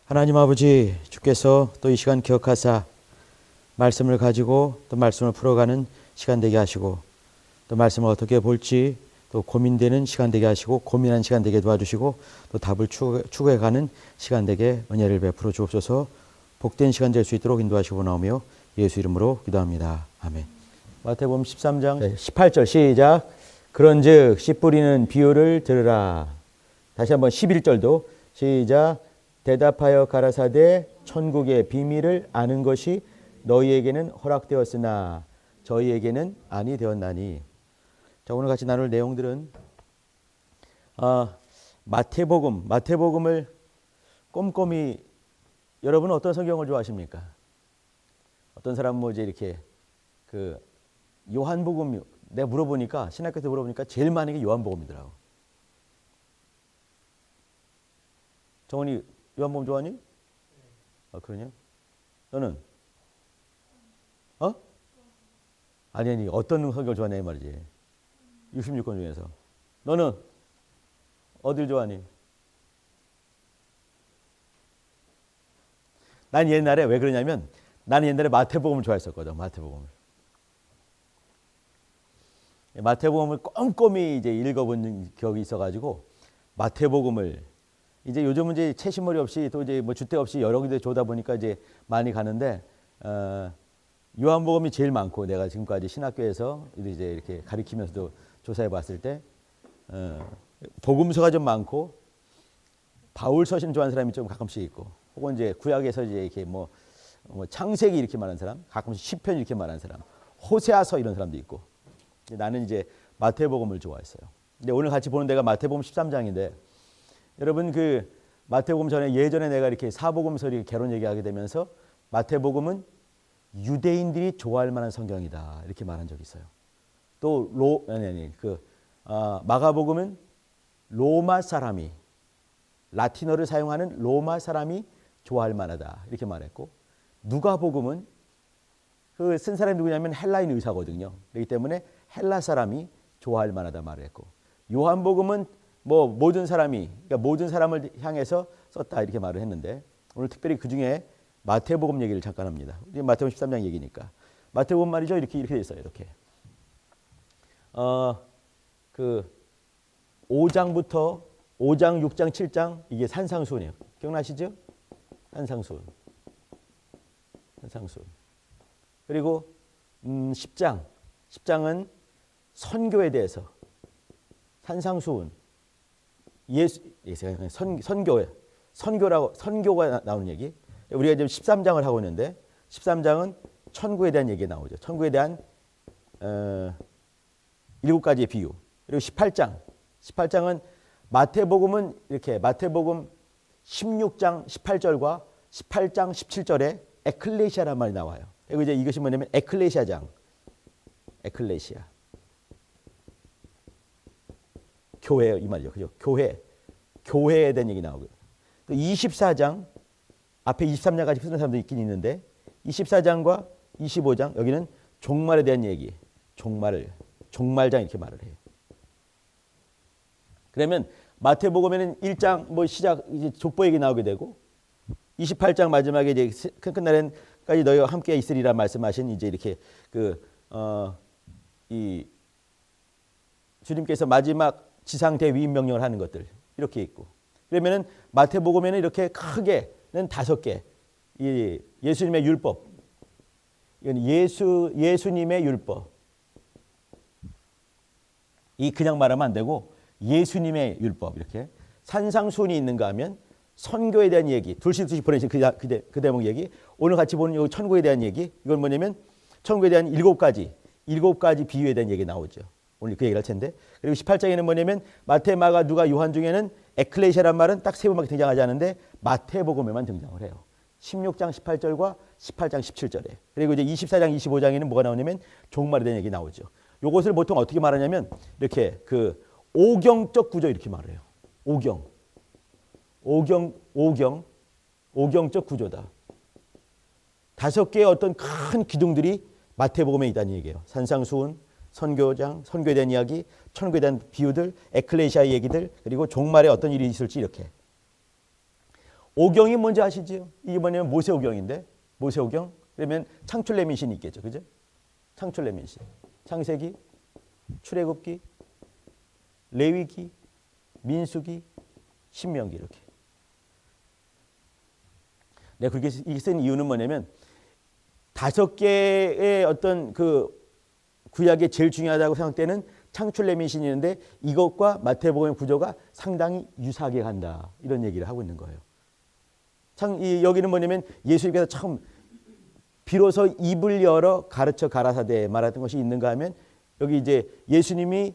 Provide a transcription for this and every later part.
하나님 아버지, 주께서 또 이 시간 기억하사 말씀을 가지고 또 말씀을 풀어가는 시간 되게 하시고, 또 말씀을 어떻게 볼지 또 고민되는 시간 되게 하시고, 고민하는 시간 되게 도와주시고, 또 답을 추구해가는 시간 되게 은혜를 베풀어 주옵소서. 복된 시간 될 수 있도록 인도하시고 나오며 예수 이름으로 기도합니다. 아멘. 마태복음 13장 18절 시작. 그런즉 씨 뿌리는 비유를 들으라. 다시 한번 11절도 시작. 대답하여 가라사대 천국의 비밀을 아는 것이 너희에게는 허락되었으나 저희에게는 아니 되었나니. 자, 오늘 같이 나눌 내용들은 마태복음을 꼼꼼히, 여러분은 어떤 성경을 좋아하십니까? 어떤 사람은 뭐 이제 이렇게 그 요한복음, 내가 물어보니까, 신학교 때 물어보니까 제일 많은 게 요한복음이더라고. 정원이 요한복음 좋아하니? 그러냐? 너는? 아니 어떤 성경을 좋아하냐 이 말이지. 66권 중에서. 너는 어딜 좋아하니? 난 옛날에 왜 그러냐면, 나는 옛날에 마태복음을 좋아했었거든. 마태복음을 꼼꼼히 이제 읽어본 기억이 있어가지고, 마태복음을 이제 요즘은 이제 채식머리 없이 또 이제 뭐 주택 없이 여러 군데 조다 보니까 이제 많이 가는데, 요한복음이 제일 많고, 내가 지금까지 신학교에서 이제 이렇게 가리키면서도 조사해 봤을 때, 복음서가 좀 많고, 바울 서신 좋아하는 사람이 좀 가끔씩 있고, 혹은 이제 구약에서 이제 이렇게 뭐 창세기 이렇게 말하는 사람, 가끔씩 시편 이렇게 말하는 사람, 호세아서 이런 사람도 있고. 나는 이제 마태복음을 좋아했어요. 근데 오늘 같이 보는 데가 마태복음 13장인데, 여러분 그 마태복음 전에 예전에 내가 이렇게 사복음서리 개론 얘기하게 되면서 마태복음은 유대인들이 좋아할 만한 성경이다 이렇게 말한 적이 있어요. 또 마가복음은 로마 사람이, 라틴어를 사용하는 로마 사람이 좋아할 만하다 이렇게 말했고, 누가복음은 그 쓴 사람이 누구냐면 헬라인 의사거든요. 그렇기 때문에 헬라 사람이 좋아할 만하다 말을 했고, 요한복음은 뭐 모든 사람이, 그러니까 모든 사람을 향해서 썼다 이렇게 말을 했는데, 오늘 특별히 그 중에 마태복음 얘기를 잠깐 합니다. 마태복음 13장 얘기니까. 마태복음 말이죠. 이렇게 돼 있어요. 이렇게. 그 5장부터 5장, 6장, 7장 이게 산상수훈이에요. 기억나시죠? 산상수훈. 그리고 10장은 선교에 대해서, 산상수훈. 선교가 나오는 얘기. 우리가 지금 13장을 하고 있는데, 13장은 천국에 대한 얘기가 나오죠. 천국에 대한 7가지의 비유. 그리고 18장은 마태복음은 이렇게, 마태복음 16장 18절과 18장 17절에 에클레시아란 말이 나와요. 그리고 이제 이것이 뭐냐면 에클레시아장. 에클레시아. 교회 이 말이죠. 그죠? 교회에 대한 얘기 나오고요. 또 24장, 앞에 23장까지 쓰는 사람도 있긴 있는데, 24장과 25장 여기는 종말에 대한 얘기. 종말장 이렇게 말을 해요. 그러면 마태복음에는 1장 뭐 시작 이제 족보 얘기 나오게 되고, 28장 마지막에 이제 끝날엔까지 너희와 함께 있으리라 말씀하신 이제 이렇게 이 주님께서 마지막 지상 대위임 명령을 하는 것들 이렇게 있고, 그러면은 마태복음에는 이렇게 크게는 5개, 이 예수님의 율법, 이건 예수님의 율법, 이 그냥 말하면 안 되고 예수님의 율법, 이렇게 산상수훈이 있는가 하면 선교에 대한 얘기, 둘씩 보내신 그 대목 얘기, 오늘 같이 보는 이 천국에 대한 얘기, 이건 뭐냐면 천국에 대한 7가지 비유에 대한 얘기 나오죠. 오늘 그 얘기를 할 텐데, 그리고 18장에는 뭐냐면 마태, 마가, 누가, 요한 중에는 에클레시아란 말은 딱 3번밖에 등장하지 않는데 마태복음에만 등장을 해요. 16장 18절과 18장 17절에. 그리고 이제 24장 25장에는 뭐가 나오냐면 종말에 대한 얘기 나오죠. 이것을 보통 어떻게 말하냐면 이렇게 그 오경적 구조 이렇게 말해요. 오경적 구조다. 5개의 어떤 큰 기둥들이 마태복음에 있다는 얘기예요. 산상수훈, 선교장, 선교에 대한 이야기, 천국에 대한 비유들, 에클레시아의 얘기들, 그리고 종말에 어떤 일이 있을지 이렇게. 오경이 뭔지 아시죠? 이게 뭐냐면 모세오경인데, 모세오경 그러면 창출레민신이 있겠죠, 그죠? 창출레민신, 창세기, 출애굽기, 레위기, 민수기, 신명기 이렇게. 내가 그렇게 쓴 이유는 뭐냐면 5개의 어떤 그 구약에 제일 중요하다고 생각되는 창출레민신이 있는데 이것과 마태복음의 구조가 상당히 유사하게 간다 이런 얘기를 하고 있는 거예요. 여기는 뭐냐면 예수님께서 처음 비로소 입을 열어 가르쳐 가라사대 말했던 것이 있는가 하면 여기 이제 예수님이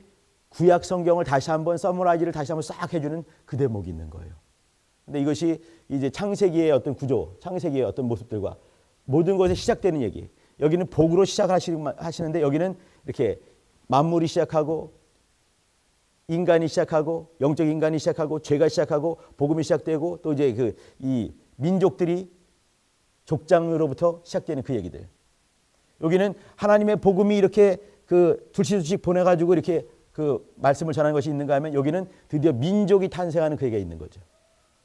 구약 성경을 다시 한번 서머라이즈를 다시 한번 싹 해주는 그 대목이 있는 거예요. 근데 이것이 이제 창세기의 어떤 구조, 창세기의 어떤 모습들과 모든 것에 시작되는 얘기. 여기는 복으로 시작하시는데 여기는 이렇게 만물이 시작하고 인간이 시작하고 영적 인간이 시작하고 죄가 시작하고 복음이 시작되고 또 이제 이 민족들이 족장으로부터 시작되는 그 얘기들. 여기는 하나님의 복음이 이렇게 둘씩 보내가지고 이렇게 그 말씀을 전하는 것이 있는가 하면 여기는 드디어 민족이 탄생하는 그 얘기가 있는 거죠.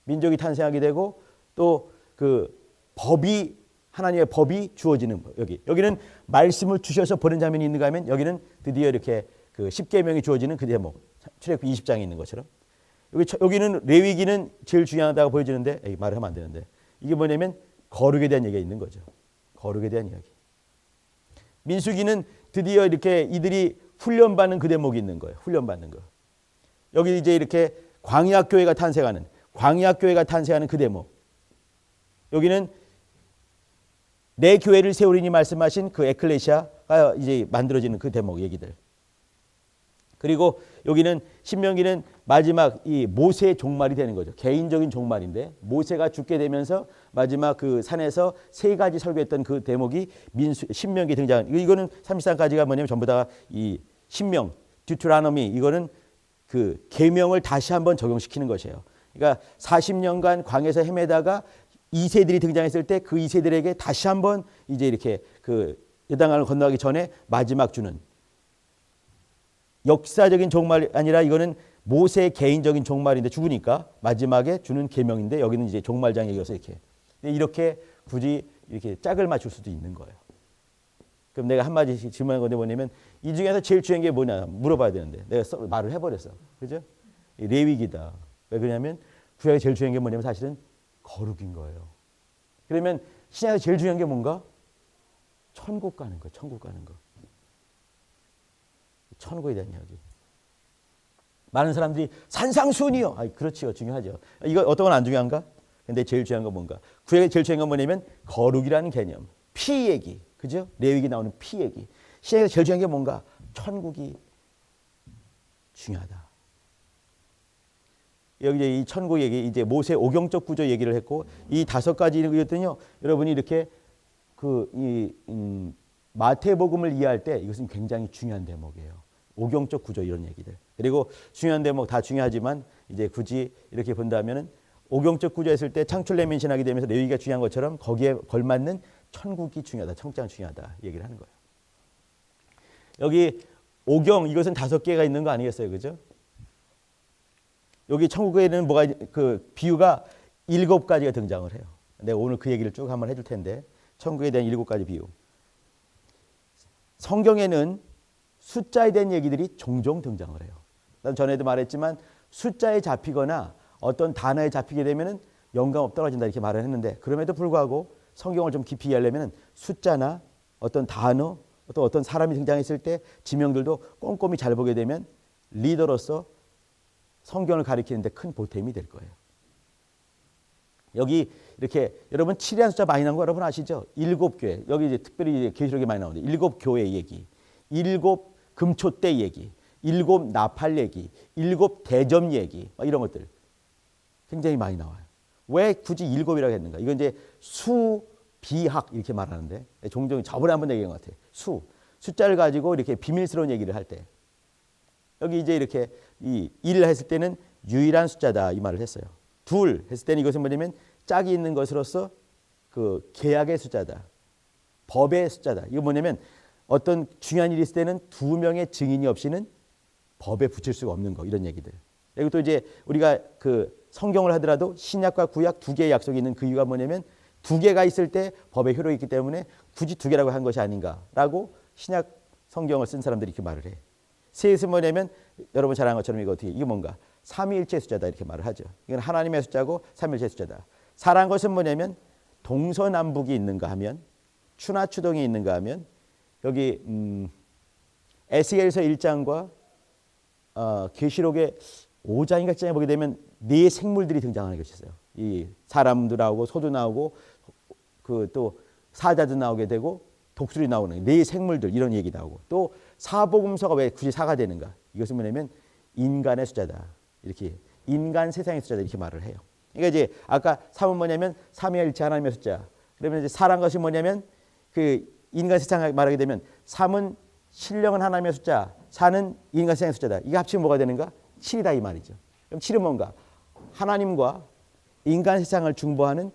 민족이 탄생하게 되고 또 그 법이 하나님의 법이 주어지는 여기는 말씀을 주셔서 보낸 장면이 있는가 하면 여기는 드디어 이렇게 그 10계명이 주어지는 그 대목 출애굽기 20장에 있는 것처럼 여기는 레위기는 제일 중요하다고 보여지는데 말을 하면 안 되는데 이게 뭐냐면 거룩에 대한 얘기가 있는 거죠. 거룩에 대한 이야기. 민수기는 드디어 이렇게 이들이 훈련받는 그 대목이 있는 거예요. 훈련받는 거. 여기 이제 이렇게 광야교회가 탄생하는 그 대목. 여기는 내 교회를 세우리니 말씀하신 그 에클레시아가 이제 만들어지는 그 대목 얘기들. 그리고 여기는 신명기는 마지막 이 모세의 종말이 되는 거죠. 개인적인 종말인데 모세가 죽게 되면서 마지막 그 산에서 3가지 설교했던 그 대목이 신명기 등장. 이거는 33까지가 뭐냐면 전부 다 이 신명, 듀트라노미 이거는 그 계명을 다시 한번 적용시키는 것이에요. 그러니까 40년간 광야에서 헤매다가 2세들이 등장했을 때 그 2세들에게 다시 한번 이제 이렇게 그 요단강을 건너가기 전에 마지막 주는 역사적인 종말이 아니라 이거는 모세의 개인적인 종말인데 죽으니까 마지막에 주는 계명인데 여기는 이제 종말장 얘기여서 이렇게 굳이 이렇게 짝을 맞출 수도 있는 거예요. 그럼 내가 한마디씩 질문한 건데 뭐냐면 이 중에서 제일 중요한 게 뭐냐 물어봐야 되는데 내가 말을 해버렸어. 그죠? 레위기다. 왜 그러냐면 구약에 제일 중요한 게 뭐냐면 사실은 거룩인 거예요. 그러면 신약에 제일 중요한 게 뭔가? 천국 가는 거, 천국 가는 거. 천국에 대한 이야기. 많은 사람들이 산상수훈이요. 그렇지요. 중요하죠. 이거 어떤 건 안 중요한가? 근데 제일 중요한 건 뭔가? 구약에 제일 중요한 건 뭐냐면 거룩이라는 개념. 피 얘기. 그죠? 레위기 나오는 피 얘기. 신약에 제일 중요한 게 뭔가? 천국이 중요하다. 여기 이제 이 천국 얘기, 이제 모세 오경적 구조 얘기를 했고 이 5가지 이랬더니요. 여러분이 이렇게 마태복음을 이해할 때 이것은 굉장히 중요한 대목이에요. 오경적 구조 이런 얘기들. 그리고 중요한 대목 다 중요하지만 이제 굳이 이렇게 본다면은 오경적 구조 했을 때 창출레민신하게 되면서 레위기가 중요한 것처럼 거기에 걸맞는 천국이 중요하다. 청장 중요하다. 얘기를 하는 거예요. 여기 오경 이것은 5개가 있는 거 아니겠어요? 그죠? 여기 천국에는 뭐가 그 비유가 7가지가 등장을 해요. 내가 오늘 그 얘기를 쭉 한번 해줄 텐데 천국에 대한 7가지 비유. 성경에는 숫자에 대한 얘기들이 종종 등장을 해요. 난 전에도 말했지만 숫자에 잡히거나 어떤 단어에 잡히게 되면은 영감 떨어진다 이렇게 말을 했는데 그럼에도 불구하고 성경을 좀 깊이 이해하려면 숫자나 어떤 단어 또 어떤 사람이 등장했을 때 지명들도 꼼꼼히 잘 보게 되면 리더로서 성경을 가리키는데 큰 보탬이 될 거예요. 여기 이렇게 여러분 7이라는 숫자 많이 나온 거 여러분 아시죠? 7교회. 여기 이제 특별히 계시록에 많이 나오는데 7교회 얘기, 7 금초대 얘기, 7 나팔 얘기, 7 대점 얘기 이런 것들 굉장히 많이 나와요. 왜 굳이 7이라고 했는가? 이건 이제 수비학 이렇게 말하는데 종종 저번에 한번 얘기한 것 같아요. 숫자를 가지고 이렇게 비밀스러운 얘기를 할 때 여기 이제 이렇게 이 1 했을 때는 유일한 숫자다 이 말을 했어요. 2 했을 때는 이것은 뭐냐면 짝이 있는 것으로서 그 계약의 숫자다. 법의 숫자다. 이거 뭐냐면 어떤 중요한 일이 있을 때는 2명의 증인이 없이는 법에 붙일 수가 없는 거 이런 얘기들. 그리고 또 이제 우리가 그 성경을 하더라도 신약과 구약 두 개의 약속이 있는 그 이유가 뭐냐면 두 개가 있을 때 법의 효력이 있기 때문에 굳이 두 개라고 한 것이 아닌가라고 신약 성경을 쓴 사람들이 이렇게 말을 해. 셋은 뭐냐면 여러분 잘 아는 것처럼 이게 뭔가 삼위일체 숫자다 이렇게 말을 하죠. 이건 하나님의 숫자고 삼위일체 숫자다. 사라는 것은 뭐냐면 동서남북이 있는가 하면 추나 추동이 있는가 하면 여기 에스겔서 1장과 계시록의 5장인가 7장에 보게 되면 네 생물들이 등장하는 것이 있어요. 이 사람도 나오고 소도 나오고 그 또 사자도 나오게 되고 독수리 나오는 네 생물들 이런 얘기 나오고 또 사복음서가 왜 굳이 사가 되는가? 이것은 뭐냐면 인간의 숫자다. 이렇게 인간 세상의 숫자다 이렇게 말을 해요. 그러니까 이제 아까 삼은 뭐냐면 삼위일체 하나님의 숫자. 그러면 이제 사란 것이 뭐냐면 그 인간 세상을 말하게 되면 삼은 신령은 하나님의 숫자, 사는 인간 세상의 숫자다. 이게 합치면 뭐가 되는가? 7이다 이 말이죠. 그럼 7은 뭔가? 하나님과 인간 세상을 중보하는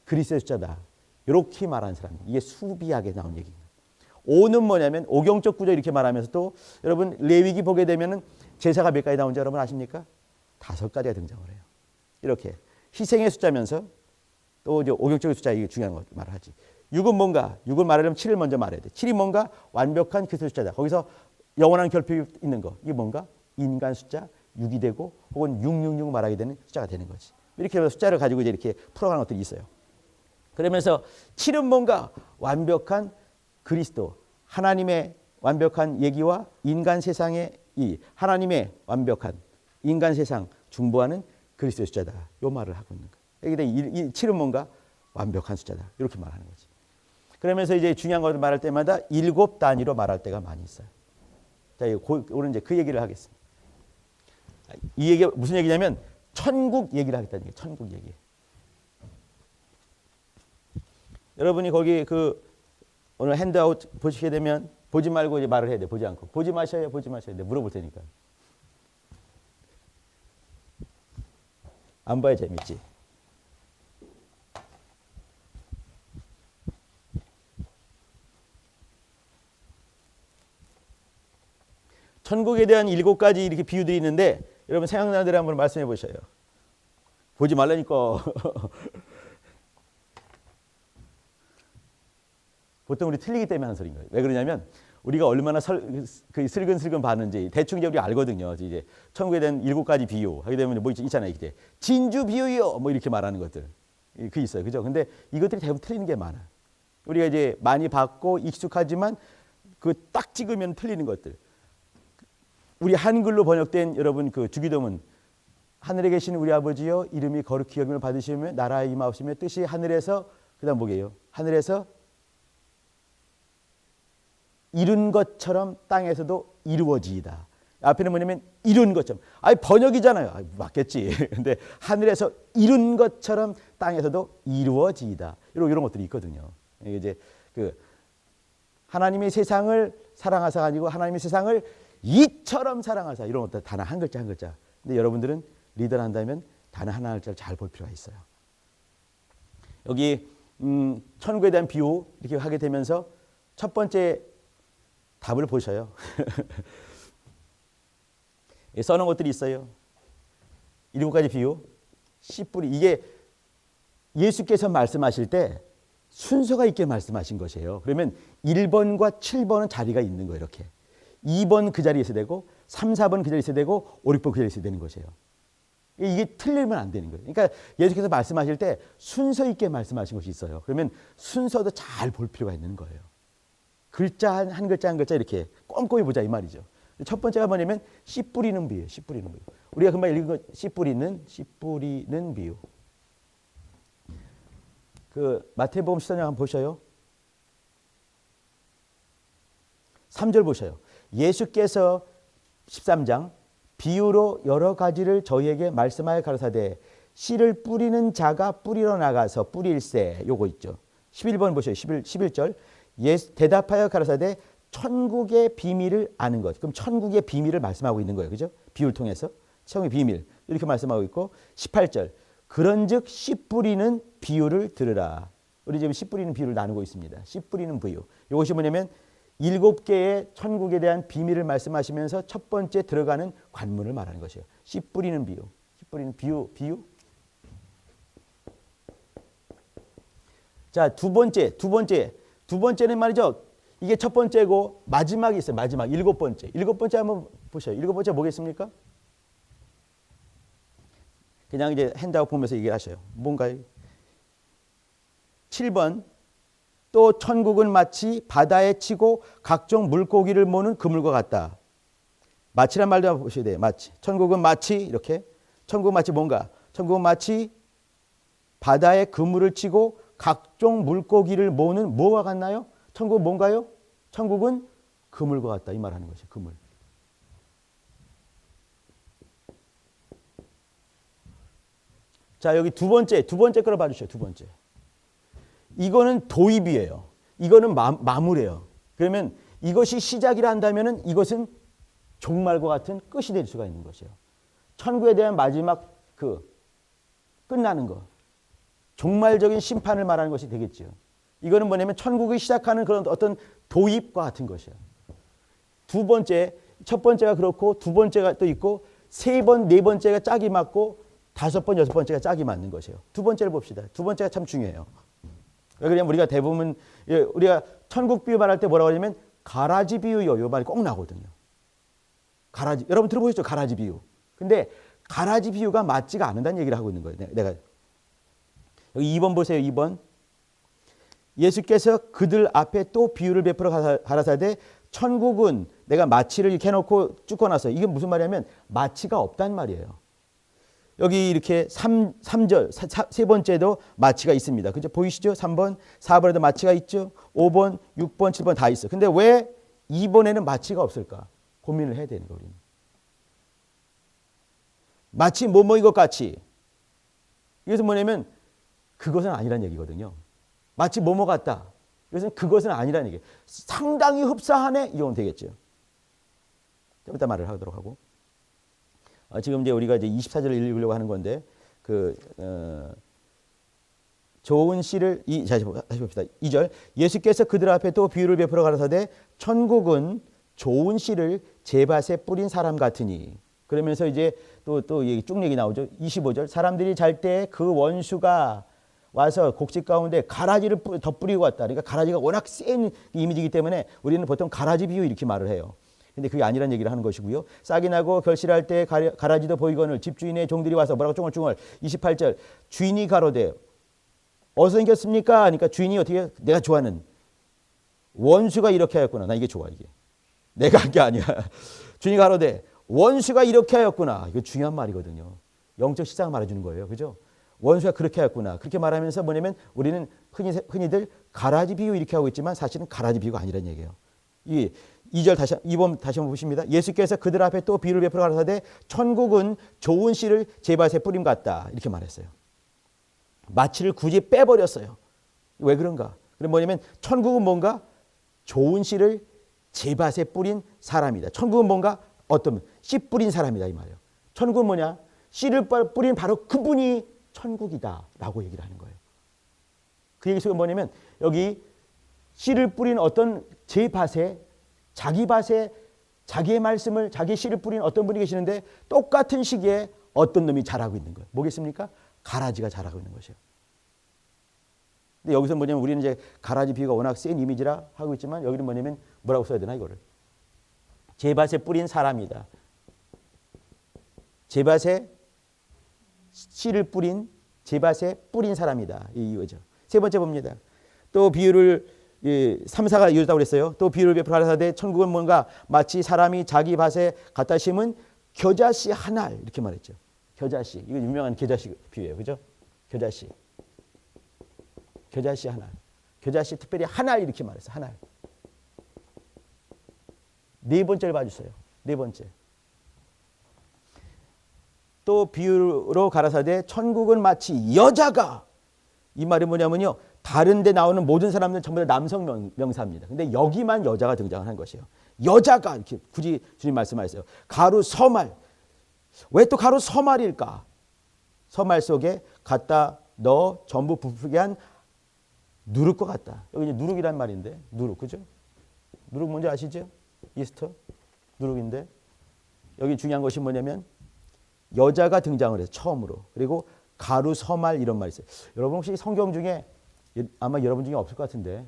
그리스도의 숫자다. 이렇게 말하는 사람. 이게 수비하게 나온 얘기입니다. 5는 뭐냐면 오경적 구조 이렇게 말하면서 또 여러분 레위기 보게 되면은 제사가 몇 가지 나온지 여러분 아십니까? 5가지가 등장을 해요. 이렇게 희생의 숫자면서 또 이제 오경적인 숫자 이게 중요한 거 말을 하지. 6은 뭔가? 6은 말하려면 7을 먼저 말해야 돼. 7이 뭔가? 완벽한 그리스도의 숫자다. 거기서 영원한 결핍이 있는 거. 이게 뭔가? 인간 숫자 6이 되고 혹은 666 말하게 되는 숫자가 되는 거지. 이렇게 해서 숫자를 가지고 이제 이렇게 풀어가는 것들이 있어요. 그러면서 7은 뭔가? 완벽한 그리스도, 하나님의 완벽한 얘기와 인간 세상의 이 하나님의 완벽한 인간 세상 중보하는 그리스도의 숫자다. 요 말을 하고 있는 거예요. 여기다 이 7은 뭔가? 완벽한 숫자다. 이렇게 말하는 거지. 그러면서 이제 중요한 것을 말할 때마다 7 단위로 말할 때가 많이 있어요. 자, 오늘 이제 그 얘기를 하겠습니다. 이 얘기가 무슨 얘기냐면 천국 얘기를 하겠다는 얘기예요. 천국 얘기. 여러분이 거기 그 오늘 핸드아웃 보시게 되면 보지 말고 이제 말을 해야 돼. 보지 않고. 보지 마셔야 돼. 물어볼 테니까. 안 봐야 재밌지. 천국에 대한 7가지 이렇게 비유들이 있는데 여러분 생각나는 대로 한번 말씀해 보셔요. 보지 말라니까. 보통 우리 틀리기 때문에 하는 소리인 거예요. 왜 그러냐면 우리가 얼마나 슬근슬근 봤는지 대충 이제 우리가 알거든요. 이제 천국에 대한 7가지 비유 하게 되면 뭐 있잖아요. 이게 진주 비유요. 뭐 이렇게 말하는 것들. 그 있어요. 그죠? 근데 이것들이 대부분 틀리는 게 많아. 우리가 이제 많이 봤고 익숙하지만 그 딱 찍으면 틀리는 것들. 우리 한글로 번역된 여러분 그 주기도문 하늘에 계신 우리 아버지여 이름이 거룩히 여김을 받으시며 나라에 임하옵시며 뜻이 하늘에서 그다음 뭐게요? 하늘에서 이룬 것처럼 땅에서도 이루어지이다. 앞에는 뭐냐면 이룬 것처럼. 아니 번역이잖아요. 맞겠지. 근데 하늘에서 이룬 것처럼 땅에서도 이루어지이다. 이런 것들이 있거든요. 이게 이제 그 하나님의 세상을 사랑하사 가지고 하나님의 세상을 이처럼 사랑하사 이런 것들 단어 한 글자 한 글자. 근데 여러분들은 리더를 한다면 단어 하나 글자를 잘 볼 필요가 있어요. 여기 천국에 대한 비유 이렇게 하게 되면서 첫 번째 답을 보셔요. 써놓은 것들이 있어요. 7가지 비유. 씨뿌리. 이게 예수께서 말씀하실 때 순서가 있게 말씀하신 것이에요. 그러면 1번과 7번은 자리가 있는 거예요. 이렇게. 2번 그 자리에 있어야 되고 3, 4번 그 자리에 있어야 되고 5, 6번 그 자리에 있어야 되는 것이에요. 이게 틀리면 안 되는 거예요. 그러니까 예수께서 말씀하실 때 순서 있게 말씀하신 것이 있어요. 그러면 순서도 잘 볼 필요가 있는 거예요. 글자 한 글자 한 글자 이렇게 꼼꼼히 보자 이 말이죠. 첫 번째가 뭐냐면 씨 뿌리는 비유. 씨 뿌리는 비유. 우리가 금방 읽은 거 씨 뿌리는 비유. 그 마태복음 14장 한번 보셔요. 3절 보셔요. 예수께서 13장 비유로 여러 가지를 저희에게 말씀하여 가르사되 씨를 뿌리는 자가 뿌리러 나가서 뿌릴세. 요거 있죠. 11번 보셔요. 11절. 대답하여 가르사되 천국의 비밀을 아는 것. 그럼 천국의 비밀을 말씀하고 있는 거예요. 그죠? 비유를 통해서. 천국의 비밀. 이렇게 말씀하고 있고 18절. 그런즉 씨 뿌리는 비유를 들으라. 우리 지금 씨 뿌리는 비유를 나누고 있습니다. 씨 뿌리는 비유. 이것이 뭐냐면 7개의 천국에 대한 비밀을 말씀하시면서 첫 번째 들어가는 관문을 말하는 것이에요. 씨 뿌리는 비유. 씨 뿌리는 비유. 자, 두 번째는 말이죠. 이게 첫 번째고 마지막이 있어요. 마지막 7번째. 7번째 한번 보셔요. 7번째 뭐겠습니까? 그냥 이제 핸드아웃 보면서 얘기를 하셔요. 뭔가요? 7번. 또 천국은 마치 바다에 치고 각종 물고기를 모는 그물과 같다. 마치란 말도 보셔야 돼요. 마치. 천국은 마치 이렇게. 천국은 마치 뭔가? 천국은 마치 바다에 그물을 치고 각종 물고기를 모는 뭐와 같나요? 천국은 뭔가요? 천국은 그물과 같다. 이 말하는 것이에요. 그물. 자, 여기 두 번째 거를 봐주세요. 두 번째. 이거는 도입이에요. 이거는 마무리예요. 그러면 이것이 시작이라 한다면 이것은 종말과 같은 끝이 될 수가 있는 것이에요. 천국에 대한 마지막 끝나는 것. 종말적인 심판을 말하는 것이 되겠죠. 이거는 뭐냐면 천국이 시작하는 그런 어떤 도입과 같은 것이에요. 두 번째, 첫 번째가 그렇고 두 번째가 또 있고 세 번, 네 번째가 짝이 맞고 다섯 번, 여섯 번째가 짝이 맞는 것이에요. 두 번째를 봅시다. 두 번째가 참 중요해요. 왜 그러냐면 우리가 대부분 우리가 천국 비유 말할 때 뭐라고 하냐면 가라지 비유요. 이 말이 꼭 나오거든요. 가라지. 여러분 들어보셨죠? 가라지 비유. 근데 가라지 비유가 맞지가 않는다는 얘기를 하고 있는 거예요. 내가 여기 2번 보세요. 2번. 예수께서 그들 앞에 또 비유를 베풀어 가라사대 천국은 내가 마치를 이렇게 해놓고 쭉 꺼놨어요. 이게 무슨 말이냐면 마치가 없단 말이에요. 여기 이렇게 3절, 세 번째도 마치가 있습니다. 그죠? 보이시죠? 3번, 4번에도 마치가 있죠? 5번, 6번, 7번 다 있어. 근데 왜 2번에는 마치가 없을까? 고민을 해야 되는 거예요. 마치 뭐뭐인 것 같이. 이것은 뭐냐면 그것은 아니란 얘기거든요. 마치 뭐뭐 같다. 이것은 그것은 아니란 얘기예요. 상당히 흡사하네. 이건 되겠죠. 좀 이따 말을 하도록 하고. 지금 이제 우리가 이제 24절을 읽으려고 하는 건데 좋은 씨를 다시 봅시다. 2절. 예수께서 그들 앞에 또 비유를 베풀어 가라사대 천국은 좋은 씨를 제밭에 뿌린 사람 같으니. 그러면서 이제 또 쭉 얘기 나오죠. 25절. 사람들이 잘 때 그 원수가 와서 곡식 가운데 가라지를 더 뿌리고 왔다. 그러니까 가라지가 워낙 센 이미지이기 때문에 우리는 보통 가라지 비유 이렇게 말을 해요. 근데 그게 아니란 얘기를 하는 것이고요. 싹이 나고 결실할 때 가라지도 보이거늘 집주인의 종들이 와서 뭐라고 쫑얼쫑얼. 28절. 주인이 가로되 어디서 생겼습니까? 그러니까 주인이 어떻게 내가 좋아하는 원수가 이렇게 하였구나. 나 이게 좋아 이게. 내가 한 게 아니야. 주인이 가로되 원수가 이렇게 하였구나. 이거 중요한 말이거든요. 영적 시장을 말해주는 거예요. 그죠? 원수가 그렇게 하였구나. 그렇게 말하면서 뭐냐면 우리는 흔히들 가라지 비유 이렇게 하고 있지만 사실은 가라지 비유가 아니란 얘기예요. 2번 다시 한번 보십니다. 예수께서 그들 앞에 또 비유를 베풀어 가라사대 천국은 좋은 씨를 제밭에 뿌림 같다. 이렇게 말했어요. 마치를 굳이 빼버렸어요. 왜 그런가? 그럼 뭐냐면 천국은 뭔가 좋은 씨를 제밭에 뿌린 사람이다. 천국은 뭔가 어떤 씨 뿌린 사람이다 이 말이에요. 천국은 뭐냐? 씨를 뿌린 바로 그분이 천국이다 라고 얘기를 하는 거예요. 그 얘기 속에 뭐냐면 여기 씨를 뿌린 어떤 제 밭에 자기 밭에 자기의 말씀을 자기의 씨를 뿌린 어떤 분이 계시는데 똑같은 시기에 어떤 놈이 자라고 있는 거예요. 뭐겠습니까? 가라지가 자라고 있는 것이에요. 근데 여기서 뭐냐면 우리는 이제 가라지 비유가 워낙 센 이미지라 하고 있지만 여기는 뭐냐면 뭐라고 써야 되나 이거를. 제 밭에 뿌린 사람이다. 제 밭에 씨를 뿌린 제 밭에 뿌린 사람이다. 이거죠. 세 번째 봅니다. 또 비유를 3, 4가 이어졌다고 그랬어요. 또 비유를 베풀어 가라사대 천국은 뭔가 마치 사람이 자기 밭에 갖다 심은 겨자씨 한 알 이렇게 말했죠. 겨자씨. 이거 유명한 겨자씨 비유예요. 그죠? 겨자씨. 겨자씨 한 알. 겨자씨 특별히 한 알 이렇게 말했어요. 한 알. 네 번째를 봐주세요. 네 번째. 또 비유로 가라사대 천국은 마치 여자가 이 말이 뭐냐면요. 다른 데 나오는 모든 사람들은 전부 다 남성 명사입니다. 근데 여기만 여자가 등장하는 것이에요. 여자가 이렇게 굳이 주님 말씀하셨어요. 가루 서말. 왜 또 가루 서말일까? 서말 속에 갖다 넣어 전부 부풀게 한 누룩과 같다. 여기 이제 누룩이란 말인데 누룩 그죠? 누룩 뭔지 아시죠? 이스터 누룩인데 여기 중요한 것이 뭐냐면 여자가 등장을 해서 처음으로. 그리고 가루, 서말 이런 말이 있어요. 여러분 혹시 성경 중에 아마 여러분 중에 없을 것 같은데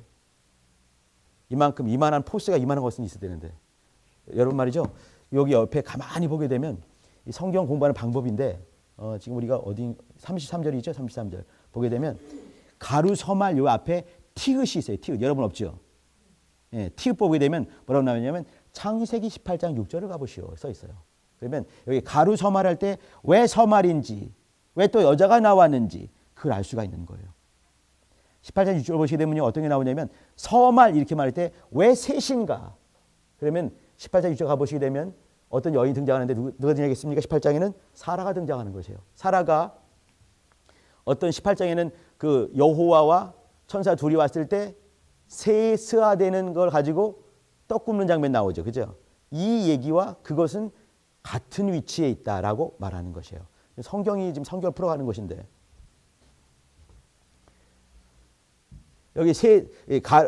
이만한 포스가 이만한 것은 있어야 되는데 여러분 말이죠. 여기 옆에 가만히 보게 되면 이 성경 공부하는 방법인데 지금 우리가 어디 33절이죠. 33절 보게 되면 가루, 서말 요 앞에 티읕이 있어요. 티읕. 여러분 없죠? 예, 티읕 보게 되면 뭐라고 나오냐면 창세기 18장 6절을 가보시오 써 있어요. 그러면 여기 가루, 서말 할 때 왜 서말인지 왜 또 여자가 나왔는지 그걸 알 수가 있는 거예요. 18장 6절 보시게 되면 어떤 게 나오냐면 서말 이렇게 말할 때 왜 셋인가? 그러면 18장 6절 가보시게 되면 어떤 여인이 등장하는데 누가 등장하겠습니까? 18장에는 사라가 등장하는 것이에요. 사라가 어떤 18장에는 그 여호와와 천사 둘이 왔을 때 세스화되는 걸 가지고 떡 굽는 장면 나오죠. 그죠? 이 얘기와 그것은 같은 위치에 있다라고 말하는 것이에요. 성경이 지금 성경을 풀어가는 것인데 여기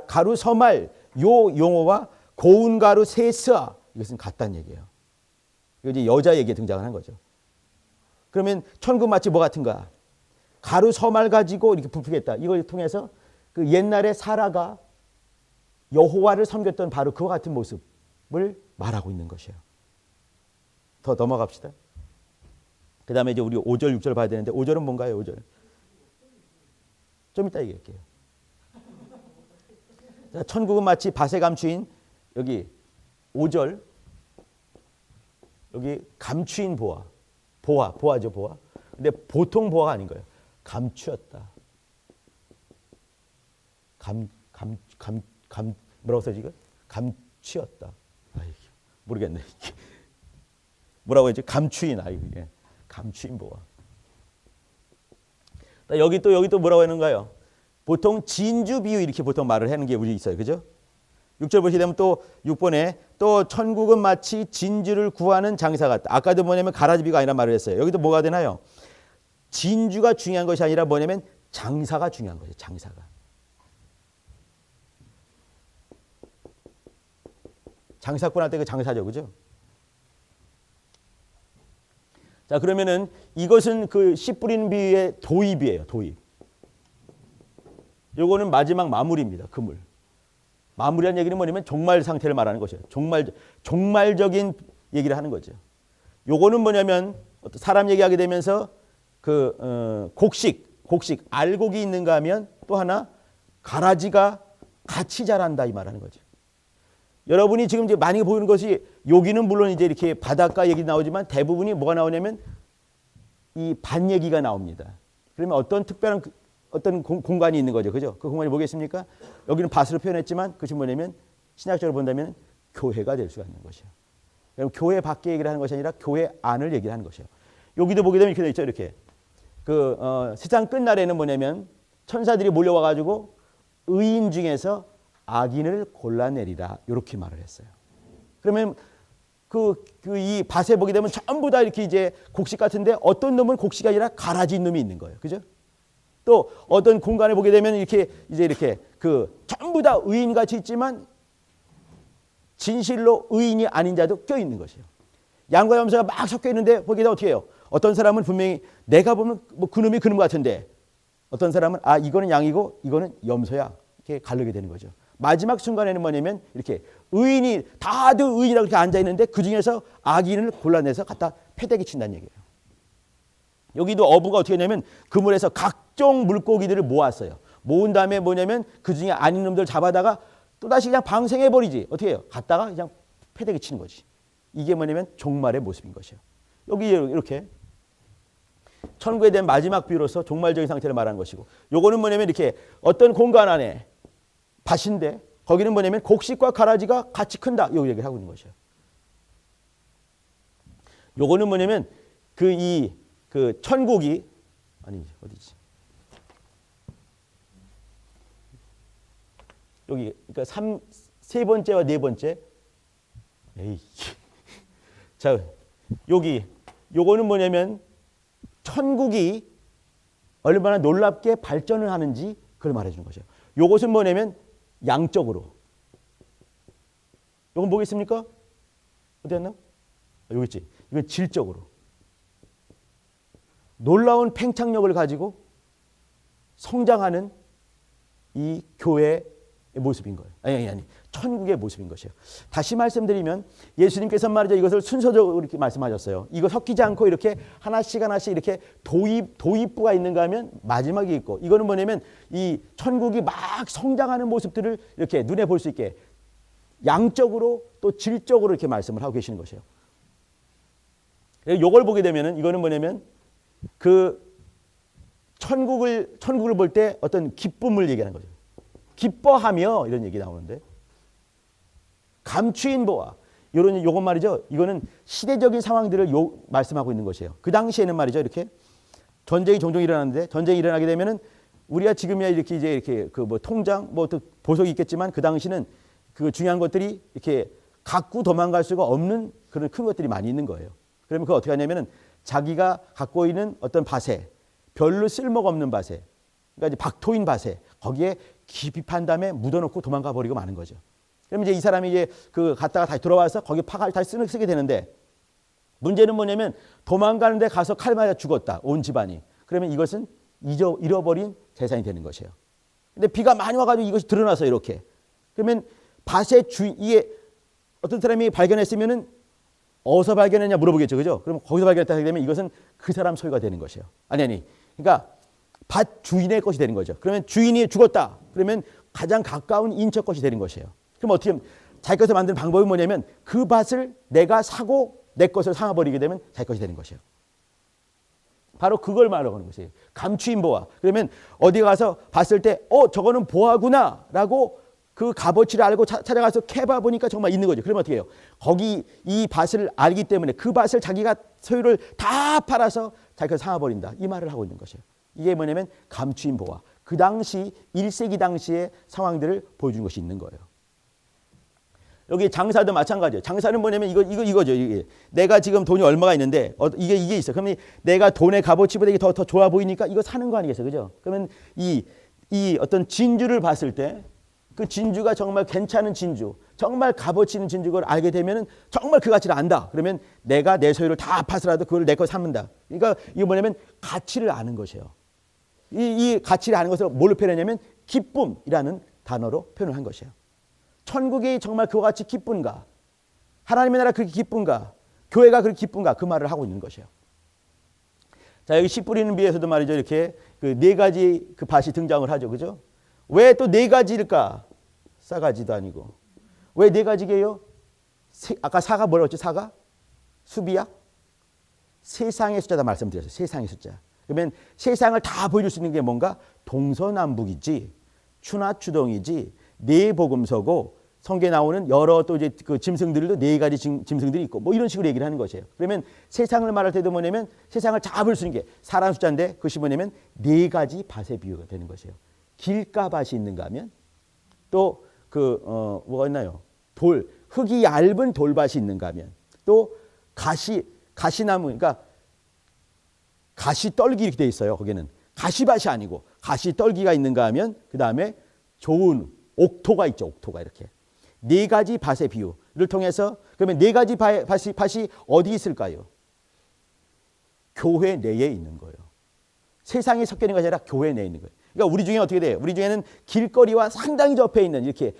가루, 서말 요 용어와 고운 가루, 세스화 이것은 같다는 얘기예요. 이거 이제 여자 얘기에 등장하는 거죠. 그러면 천국 마치 뭐 같은가? 가루, 서말 가지고 이렇게 부풀겠다. 이걸 통해서 그 옛날에 사라가 여호와를 섬겼던 바로 그와 같은 모습을 말하고 있는 것이에요. 더 넘어갑시다. 그 다음에 이제 우리 5절, 6절 봐야 되는데 5절은 뭔가요? 5절. 좀 이따 얘기할게요. 천국은 마치 밭에 감추인 여기 5절 여기 감추인 보아죠 보아. 근데 보통 보아가 아닌 거예요. 감추었다. 뭐라고 써지 이거? 감추었다. 모르겠네. 뭐라고 했지? 감추인 예. 감추인 보아. 여기 또 뭐라고 하는가요? 보통 진주 비유 이렇게 보통 말을 하는 게 우리 있어요. 그죠? 6절 보시게 되면 또 6번에 또 천국은 마치 진주를 구하는 장사 같다. 아까도 뭐냐면 가라지 비가 아니라 말을 했어요. 여기도 뭐가 되나요? 진주가 중요한 것이 아니라 뭐냐면 장사가 중요한 거죠. 장사가. 장사꾼 할 때 그 장사죠. 그죠? 자, 그러면은 이것은 그 씨 뿌리는 비유의 도입이에요. 도입. 요거는 마지막 마무리입니다. 그물. 마무리한 얘기는 뭐냐면 종말 상태를 말하는 것이에요. 종말적인 얘기를 하는 거죠. 요거는 뭐냐면 사람 얘기하게 되면서 곡식 알곡이 있는가 하면 또 하나 가라지가 같이 자란다 이 말하는 거죠. 여러분이 지금 이제 많이 보이는 것이 여기는 물론 이제 이렇게 바닷가 얘기 나오지만 대부분이 뭐가 나오냐면 이 밭 얘기가 나옵니다. 그러면 어떤 특별한 어떤 공간이 있는 거죠. 그죠? 그 공간이 뭐겠습니까? 여기는 밭으로 표현했지만 그것이 뭐냐면 신학적으로 본다면 교회가 될 수가 있는 것이에요. 그럼 교회 밖에 얘기를 하는 것이 아니라 교회 안을 얘기를 하는 것이에요. 여기도 보게 되면 이렇게 돼 있죠. 이렇게. 세상 끝날에는 뭐냐면 천사들이 몰려와 가지고 의인 중에서 악인을 골라내리라. 이렇게 말을 했어요. 그러면 이 밭에 보게 되면 전부 다 이렇게 이제 곡식 같은데 어떤 놈은 곡식이 아니라 가라진 놈이 있는 거예요. 그죠? 또 어떤 공간에 보게 되면 이렇게 전부 다 의인 같이 있지만 진실로 의인이 아닌 자도 껴 있는 것이에요. 양과 염소가 막 섞여 있는데 보게 되면 어떻게 해요? 어떤 사람은 분명히 내가 보면 뭐 그놈이 그놈 같은데 어떤 사람은 이거는 양이고 이거는 염소야. 이렇게 가르게 되는 거죠. 마지막 순간에는 뭐냐면 이렇게 의인이 다들 의인이라고 이렇게 앉아 있는데 그 중에서 악인을 골라내서 갖다 패대기 친다는 얘기예요. 여기도 어부가 어떻게 했냐면 그물에서 각종 물고기들을 모았어요. 모은 다음에 뭐냐면 그 중에 아닌 놈들 잡아다가 또다시 그냥 방생해버리지. 어떻게 해요? 갖다가 그냥 패대기 치는 거지. 이게 뭐냐면 종말의 모습인 것이에요. 여기 이렇게 천국에 대한 마지막 비유로서 종말적인 상태를 말하는 것이고 요거는 뭐냐면 이렇게 어떤 공간 안에 밭인데 거기는 뭐냐면 곡식과 가라지가 같이 큰다. 이 얘기를 하고 있는 것이에요. 요거는 뭐냐면 그 천국이 아니지 어디지? 여기 그러니까 세 번째와 네 번째. 자, 요거는 뭐냐면 천국이 얼마나 놀랍게 발전을 하는지 그걸 말해 주는 것이에요. 요것은 뭐냐면 양적으로 이건 뭐겠습니까? 어디 갔나? 여기 있지. 이건 질적으로 놀라운 팽창력을 가지고 성장하는 이 교회의 모습인 거예요. 아니, 천국의 모습인 것이에요. 다시 말씀드리면 예수님께서 말이죠, 이것을 순서적으로 이렇게 말씀하셨어요. 이거 섞이지 않고 이렇게 하나씩 이렇게 도입부가 있는가 하면 마지막에 있고, 이거는 뭐냐면 이 천국이 막 성장하는 모습들을 이렇게 눈에 볼 수 있게 양적으로 또 질적으로 이렇게 말씀을 하고 계시는 것이에요. 이걸 보게 되면은 이거는 뭐냐면 그 천국을 볼 때 어떤 기쁨을 얘기하는 거죠. 기뻐하며 이런 얘기 나오는데, 감추인 보아 요건 말이죠. 이거는 시대적인 상황들을 말씀하고 있는 것이에요. 그 당시에는 말이죠, 이렇게 전쟁이 종종 일어나는데, 전쟁이 일어나게 되면은 우리가 지금이야 이렇게 그 뭐 통장 뭐 또 보석이 있겠지만, 그 당시는 그 중요한 것들이 이렇게 갖고 도망갈 수가 없는 그런 큰 것들이 많이 있는 거예요. 그러면 그거 어떻게 하냐면은 자기가 갖고 있는 어떤 밭에, 별로 쓸모가 없는 밭에, 그러니까 이제 박토인 밭에 거기에 깊이 판 다음에 묻어놓고 도망가 버리고 마는 거죠. 그러면 이제 이 사람이 이제 그 갔다가 다시 돌아와서 거기 파갈 다시 쓰게 되는데, 문제는 뭐냐면 도망가는데 가서 칼 맞아 죽었다, 온 집안이. 그러면 이것은 잃어버린 재산이 되는 것이에요. 근데 비가 많이 와가지고 이것이 드러나서 이렇게, 그러면 밭의 이게 어떤 사람이 발견했으면은 어디서 발견했냐 물어보겠죠, 그죠? 그럼 거기서 발견했다 하게 되면 이것은 그 사람 소유가 되는 것이에요. 아니, 그러니까 밭 주인의 것이 되는 거죠. 그러면 주인이 죽었다, 그러면 가장 가까운 인척 것이 되는 것이에요. 그럼 어떻게 하면 자기 것을 만드는 방법이 뭐냐면 그 밭을 내가 사고 내 것을 삼아버리게 되면 자기 것이 되는 것이에요. 바로 그걸 말하고 하는 것이에요. 감추인 보아. 그러면 어디 가서 봤을 때 저거는 보아구나 라고 그 값어치를 알고 찾아가서 캐봐 보니까 정말 있는 거죠. 그러면 어떻게 해요? 거기 이 밭을 알기 때문에 그 밭을 자기가 소유를 다 팔아서 자기가 삼아버린다, 이 말을 하고 있는 것이에요. 이게 뭐냐면 감추인 보아. 그 당시 1세기 당시의 상황들을 보여주는 것이 있는 거예요. 여기 장사도 마찬가지예요. 장사는 뭐냐면 이거죠. 이게 내가 지금 돈이 얼마가 있는데 이게 있어. 그러면 내가 돈의 값어치보다 이게 더 좋아 보이니까 이거 사는 거 아니겠어요, 그죠? 그러면 이 어떤 진주를 봤을 때 그 진주가 정말 괜찮은 진주, 정말 값어치 있는 진주를 알게 되면은 정말 그 가치를 안다. 그러면 내가 내 소유를 다 파서라도 그걸 내 거 삼는다. 그러니까 이게 뭐냐면 가치를 아는 것이에요. 이 가치를 아는 것을 뭘로 표현하냐면 기쁨이라는 단어로 표현을 한 것이에요. 천국이 정말 그와 같이 기쁜가? 하나님의 나라 그렇게 기쁜가? 교회가 그렇게 기쁜가? 그 말을 하고 있는 것이에요. 자, 여기 씨 뿌리는 비에서도 말이죠, 이렇게 그 네 가지 그 밭이 등장을 하죠, 그죠? 왜 또 네 가지일까? 싸가지도 아니고. 왜 네 가지게요? 아까 사가 뭐라고 했죠? 사가? 수비야? 세상의 숫자다 말씀드렸어요. 세상의 숫자. 그러면 세상을 다 보여줄 수 있는 게 뭔가 동서남북이지, 추나추동이지, 네 복음서고, 성경에 나오는 여러 또 이제 그 짐승들도 네 가지 짐승들이 있고, 뭐 이런 식으로 얘기를 하는 것이에요. 그러면 세상을 말할 때도 뭐냐면 세상을 잡을 수 있는 게 사람 숫자인데, 그것이 뭐냐면 네 가지 밭의 비유가 되는 것이에요. 길가밭이 있는가 하면 또 뭐가 있나요? 흙이 얇은 돌밭이 있는가 하면 또 가시나무, 그러니까 가시떨기 이렇게 돼 있어요. 거기는 가시밭이 아니고 가시떨기가 있는가 하면 그 다음에 좋은 옥토가 있죠. 옥토가 이렇게 네 가지 밭의 비유를 통해서, 그러면 네 가지 밭이 어디 있을까요? 교회 내에 있는 거예요. 세상에 섞여 있는 것이 아니라 교회 내에 있는 거예요. 그러니까 우리 중에 어떻게 돼요? 우리 중에는 길거리와 상당히 접해 있는 이렇게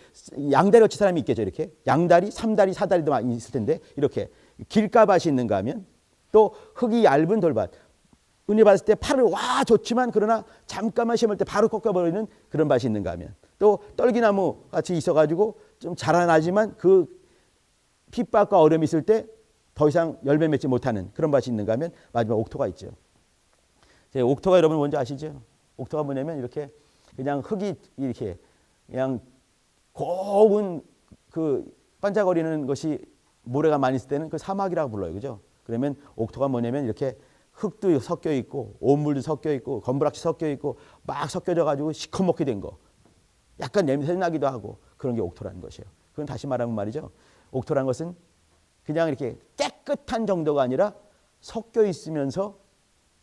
양다리 어치 사람이 있겠죠. 이렇게 양다리, 3다리, 4다리도 많이 있을 텐데, 이렇게 길가밭이 있는가 하면 또 흙이 얇은 돌밭, 은혜 받았을 때 팔을 와 좋지만 그러나 잠깐만 심을 때 바로 꺾어버리는 그런 밭이 있는가 하면 또 떨기나무 같이 있어가지고 좀 자라나지만 그 핍박과 어려움이 있을 때 더 이상 열매 맺지 못하는 그런 밭이 있는가 하면 마지막 옥토가 있죠. 옥토가 여러분 뭔지 아시죠? 옥토가 뭐냐면 이렇게 그냥 흙이 이렇게 그냥 고운 그 반짝거리는 것이 모래가 많이 있을 때는 그 사막이라고 불러요, 그죠? 그러면 옥토가 뭐냐면 이렇게 흙도 섞여 있고 온물도 섞여 있고 검부락시 섞여 있고 막 섞여져 가지고 시커멓게 된 거, 약간 냄새 나기도 하고 그런 게 옥토라는 것이에요. 그건 다시 말하면 말이죠, 옥토라는 것은 그냥 이렇게 깨끗한 정도가 아니라 섞여 있으면서,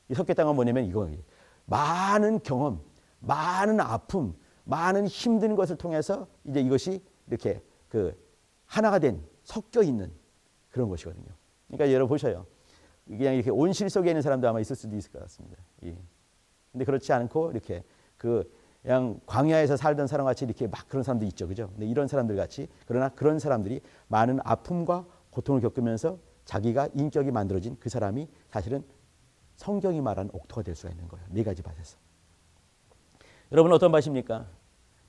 이 섞였다는 건 뭐냐면 이거예요. 많은 경험, 많은 아픔, 많은 힘든 것을 통해서 이제 이것이 이렇게 하나가 된 섞여 있는 그런 것이거든요. 그러니까 여러분 보셔요. 그냥 이렇게 온실 속에 있는 사람도 아마 있을 수도 있을 것 같습니다. 예. 근데 그렇지 않고 이렇게 그냥 광야에서 살던 사람 같이 이렇게 막 그런 사람도 있죠, 그죠? 근데 이런 사람들 같이 그러나 그런 사람들이 많은 아픔과 고통을 겪으면서 자기가 인격이 만들어진 그 사람이 사실은 성경이 말하는 옥토가 될 수가 있는 거예요. 네 가지 밭에서. 여러분 어떤 밭입니까?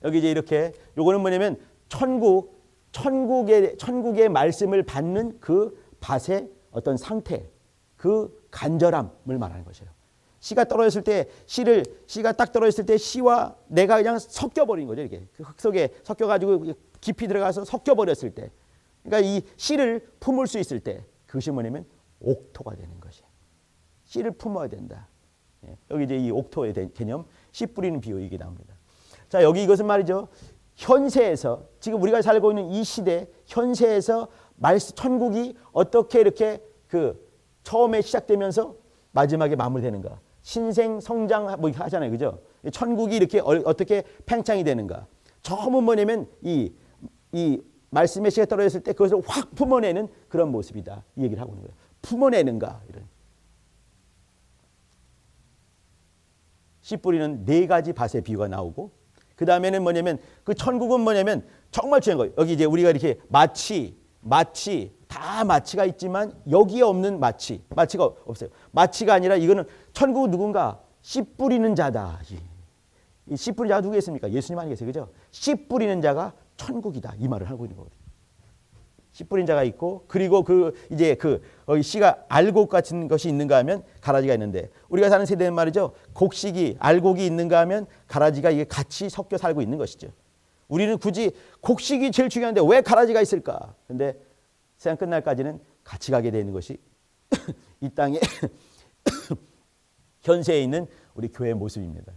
여기 이제 이렇게 요거는 뭐냐면 천국의 말씀을 받는 그 밭의 어떤 상태, 그 간절함을 말하는 것이에요. 씨가 떨어졌을 때 씨가 딱 떨어졌을 때 씨와 내가 그냥 섞여 버린 거죠. 이렇게 그 흙 속에 섞여 가지고 깊이 들어가서 섞여 버렸을 때, 그러니까 이 씨를 품을 수 있을 때 그것이 뭐냐면 옥토가 되는 것이에요. 씨를 품어야 된다. 여기 이제 이 옥토의 개념, 씨 뿌리는 비유 이게 나옵니다. 자, 여기 이것은 말이죠. 현세에서 지금 우리가 살고 있는 이 시대 현세에서 천국이 어떻게 이렇게 그 처음에 시작되면서 마지막에 마무리되는가? 신생 성장 뭐 하잖아요, 그죠? 천국이 이렇게 어떻게 팽창이 되는가? 처음은 뭐냐면 이 말씀의 씨가 떨어졌을 때 그것을 확 품어내는 그런 모습이다. 이 얘기를 하고 있는 거예요. 품어내는가 이런. 씨 뿌리는 네 가지 밭의 비유가 나오고 그 다음에는 뭐냐면 그 천국은 뭐냐면 정말 중요한 거예요. 여기 이제 우리가 이렇게 마치 다 마치가 있지만 여기에 없는 마치가 없어요. 마치가 아니라 이거는 천국은 누군가 씨 뿌리는 자다. 이 씨 뿌리는 자가 누구겠습니까? 예수님 아니겠어요, 그죠? 씨 뿌리는 자가 천국이다. 이 말을 하고 있는 거거든요. 씨 뿌린 자가 있고 그리고 씨가 알곡 같은 것이 있는가 하면 가라지가 있는데 우리가 사는 세대는 말이죠. 곡식이 알곡이 있는가 하면 가라지가 이게 같이 섞여 살고 있는 것이죠. 우리는 굳이 곡식이 제일 중요한데 왜 가라지가 있을까? 근데 세상 끝날까지는 같이 가게 되는 것이 이 땅에 현세에 있는 우리 교회의 모습입니다.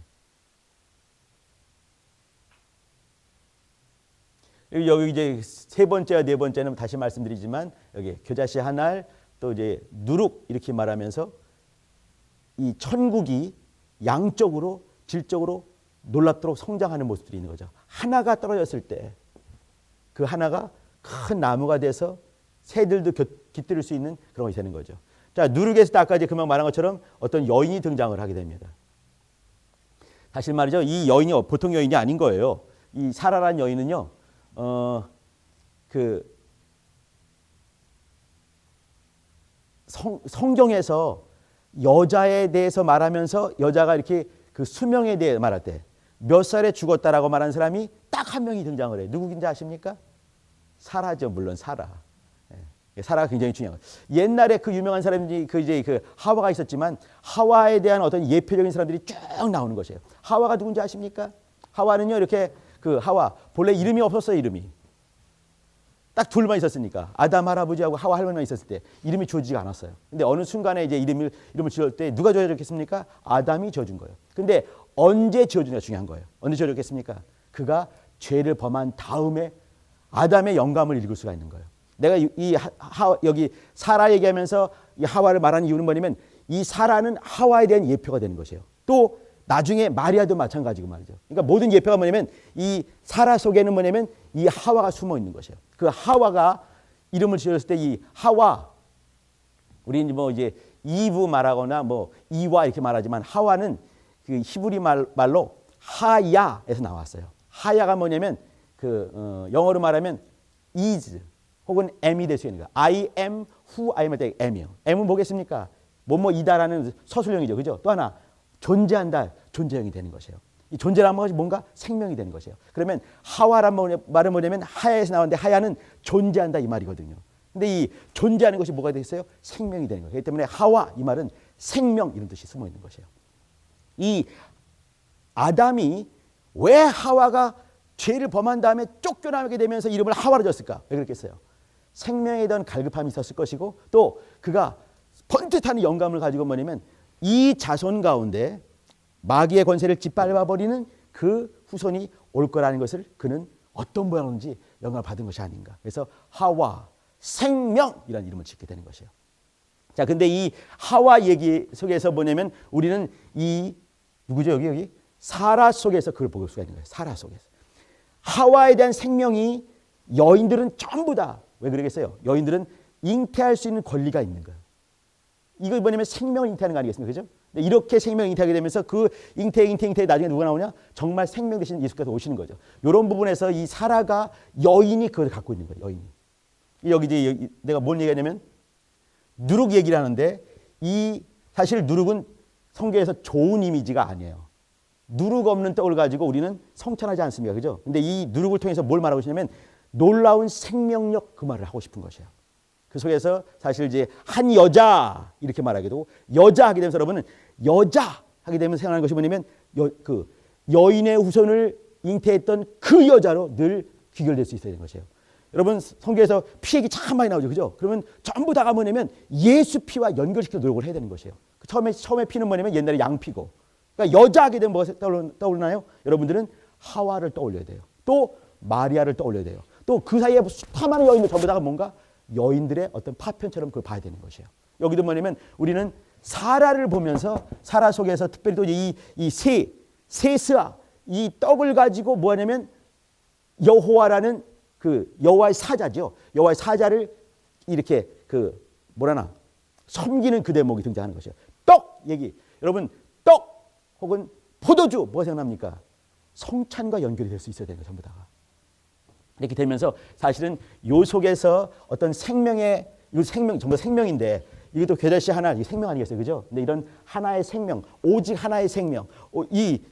여기 이제 세 번째와 네 번째는 다시 말씀드리지만 여기 겨자씨 한 알 또 이제 누룩 이렇게 말하면서 이 천국이 양적으로 질적으로 놀랍도록 성장하는 모습들이 있는 거죠. 하나가 떨어졌을 때 그 하나가 큰 나무가 돼서 새들도 깃들일 수 있는 그런 것이 되는 거죠. 자, 누룩에서 아까 이제 금방 말한 것처럼 어떤 여인이 등장을 하게 됩니다. 사실 말이죠. 이 여인이 보통 여인이 아닌 거예요. 이 사라란 여인은요. 성경에서 여자에 대해서 말하면서 여자가 이렇게 그 수명에 대해 말할 때 몇 살에 죽었다라고 말하는 사람이 딱 한 명이 등장을 해요. 누구인지 아십니까? 사라죠, 물론 사라. 사라가 굉장히 중요한 거예요. 옛날에 그 유명한 사람이 그 하와가 있었지만 하와에 대한 어떤 예표적인 사람들이 쭉 나오는 것이에요. 하와가 누군지 아십니까? 하와는요, 이렇게 그 하와 본래 이름이 없었어요. 이름이 딱 둘만 있었으니까 아담 할아버지하고 하와 할머니만 있었을 때 이름이 주어지지가 않았어요. 근데 어느 순간에 이제 이름을 지을 때 누가 지어줬겠습니까? 아담이 지어준 거예요. 근데 언제 지어주냐가 중요한 거예요. 언제 지어줬겠습니까? 그가 죄를 범한 다음에 아담의 영감을 읽을 수가 있는 거예요. 내가 여기 사라 얘기하면서 이 하와를 말하는 이유는 뭐냐면 이 사라는 하와에 대한 예표가 되는 것이에요. 또 나중에 마리아도 마찬가지고 말이죠. 그러니까 모든 예표가 뭐냐면 이 사라 속에는 뭐냐면 이 하와가 숨어 있는 것이에요. 그 하와가 이름을 지었을 때 이 하와, 우리는 뭐 이제 이브 말하거나 뭐 이와 이렇게 말하지만 하와는 그 히브리 말로 하야에서 나왔어요. 하야가 뭐냐면 영어로 말하면 is 혹은 am이 될 수 있는 거예요. I am who I am 할 때 am이에요. am은 뭐겠습니까? 뭐이다라는 서술형이죠, 그죠? 또 하나 존재한다, 존재형이 되는 것이에요. 이 존재라는 것이 뭔가 생명이 되는 것이에요. 그러면 하와란 말은 뭐냐면 하야에서 나왔는데 하야는 존재한다 이 말이거든요. 근데 이 존재하는 것이 뭐가 되겠어요? 생명이 되는 거예요. 그렇기 때문에 하와 이 말은 생명 이런 뜻이 숨어 있는 것이에요. 이 아담이 왜 하와가 죄를 범한 다음에 쫓겨나게 되면서 이름을 하와로 졌을까? 왜 그랬겠어요? 생명에 대한 갈급함이 있었을 것이고 또 그가 번듯한 영감을 가지고 뭐냐면 이 자손 가운데 마귀의 권세를 짓밟아버리는 그 후손이 올 거라는 것을 그는 어떤 모양인지 영감을 받은 것이 아닌가. 그래서 하와, 생명이라는 이름을 짓게 되는 것이에요. 자, 근데 이 하와 얘기 속에서 뭐냐면 우리는 이 누구죠? 여기 사라 속에서 그걸 볼 수가 있는 거예요. 사라 속에서. 하와에 대한 생명이 여인들은 전부 다 왜 그러겠어요? 여인들은 잉태할 수 있는 권리가 있는 거예요. 이거 뭐냐면 생명을 잉태하는 거 아니겠습니까? 그죠? 이렇게 생명을 잉태하게 되면서 그 잉태 나중에 누가 나오냐? 정말 생명 대신 예수께서 오시는 거죠. 이런 부분에서 이 사라가 여인이 그걸 갖고 있는 거예요. 여인이. 여기 이제 내가 뭔 얘기하냐면 누룩 얘기를 하는데 이 사실 누룩은 성경에서 좋은 이미지가 아니에요. 누룩 없는 떡을 가지고 우리는 성찬하지 않습니까? 그죠? 근데 이 누룩을 통해서 뭘 말하고 싶냐면 놀라운 생명력 그 말을 하고 싶은 것이에요. 그 속에서 사실 이제 한 여자 이렇게 말하게 되고 여자 하게 되면서 여러분은 여자 하게 되면 생각하는 것이 뭐냐면 그 여인의 후손을 잉태했던 그 여자로 늘 귀결될 수 있어야 되는 것이에요. 여러분 성경에서 피 얘기 참 많이 나오죠. 그죠? 그러면 전부 다가 뭐냐면 예수 피와 연결시켜 노력을 해야 되는 것이에요. 처음에 피는 뭐냐면 옛날에 양피고. 그러니까 여자 하게 되면 뭐가 떠오르나요? 여러분들은 하와를 떠올려야 돼요. 또 마리아를 떠올려야 돼요. 또 그 사이에 수많은 여인들 전부 다가 뭔가 여인들의 어떤 파편처럼 그걸 봐야 되는 것이에요. 여기도 뭐냐면 우리는 사라를 보면서 사라 속에서 특별히 또 이 세스아 이 떡을 가지고 뭐냐면 여호와라는 그 여호와의 사자죠. 여호와의 사자를 이렇게 그 뭐라나 섬기는 그 대목이 등장하는 것이에요. 떡 얘기. 여러분 떡 혹은 포도주 뭐가 생각납니까? 성찬과 연결이 될 수 있어야 되는 거예요. 전부 다가. 이렇게 되면서 사실은 요 속에서 어떤 생명의 이 생명 전부 생명인데 이게 또 겨자씨 하나 이 생명 아니겠어요, 그죠? 근데 이런 하나의 생명, 오직 하나의 생명, 이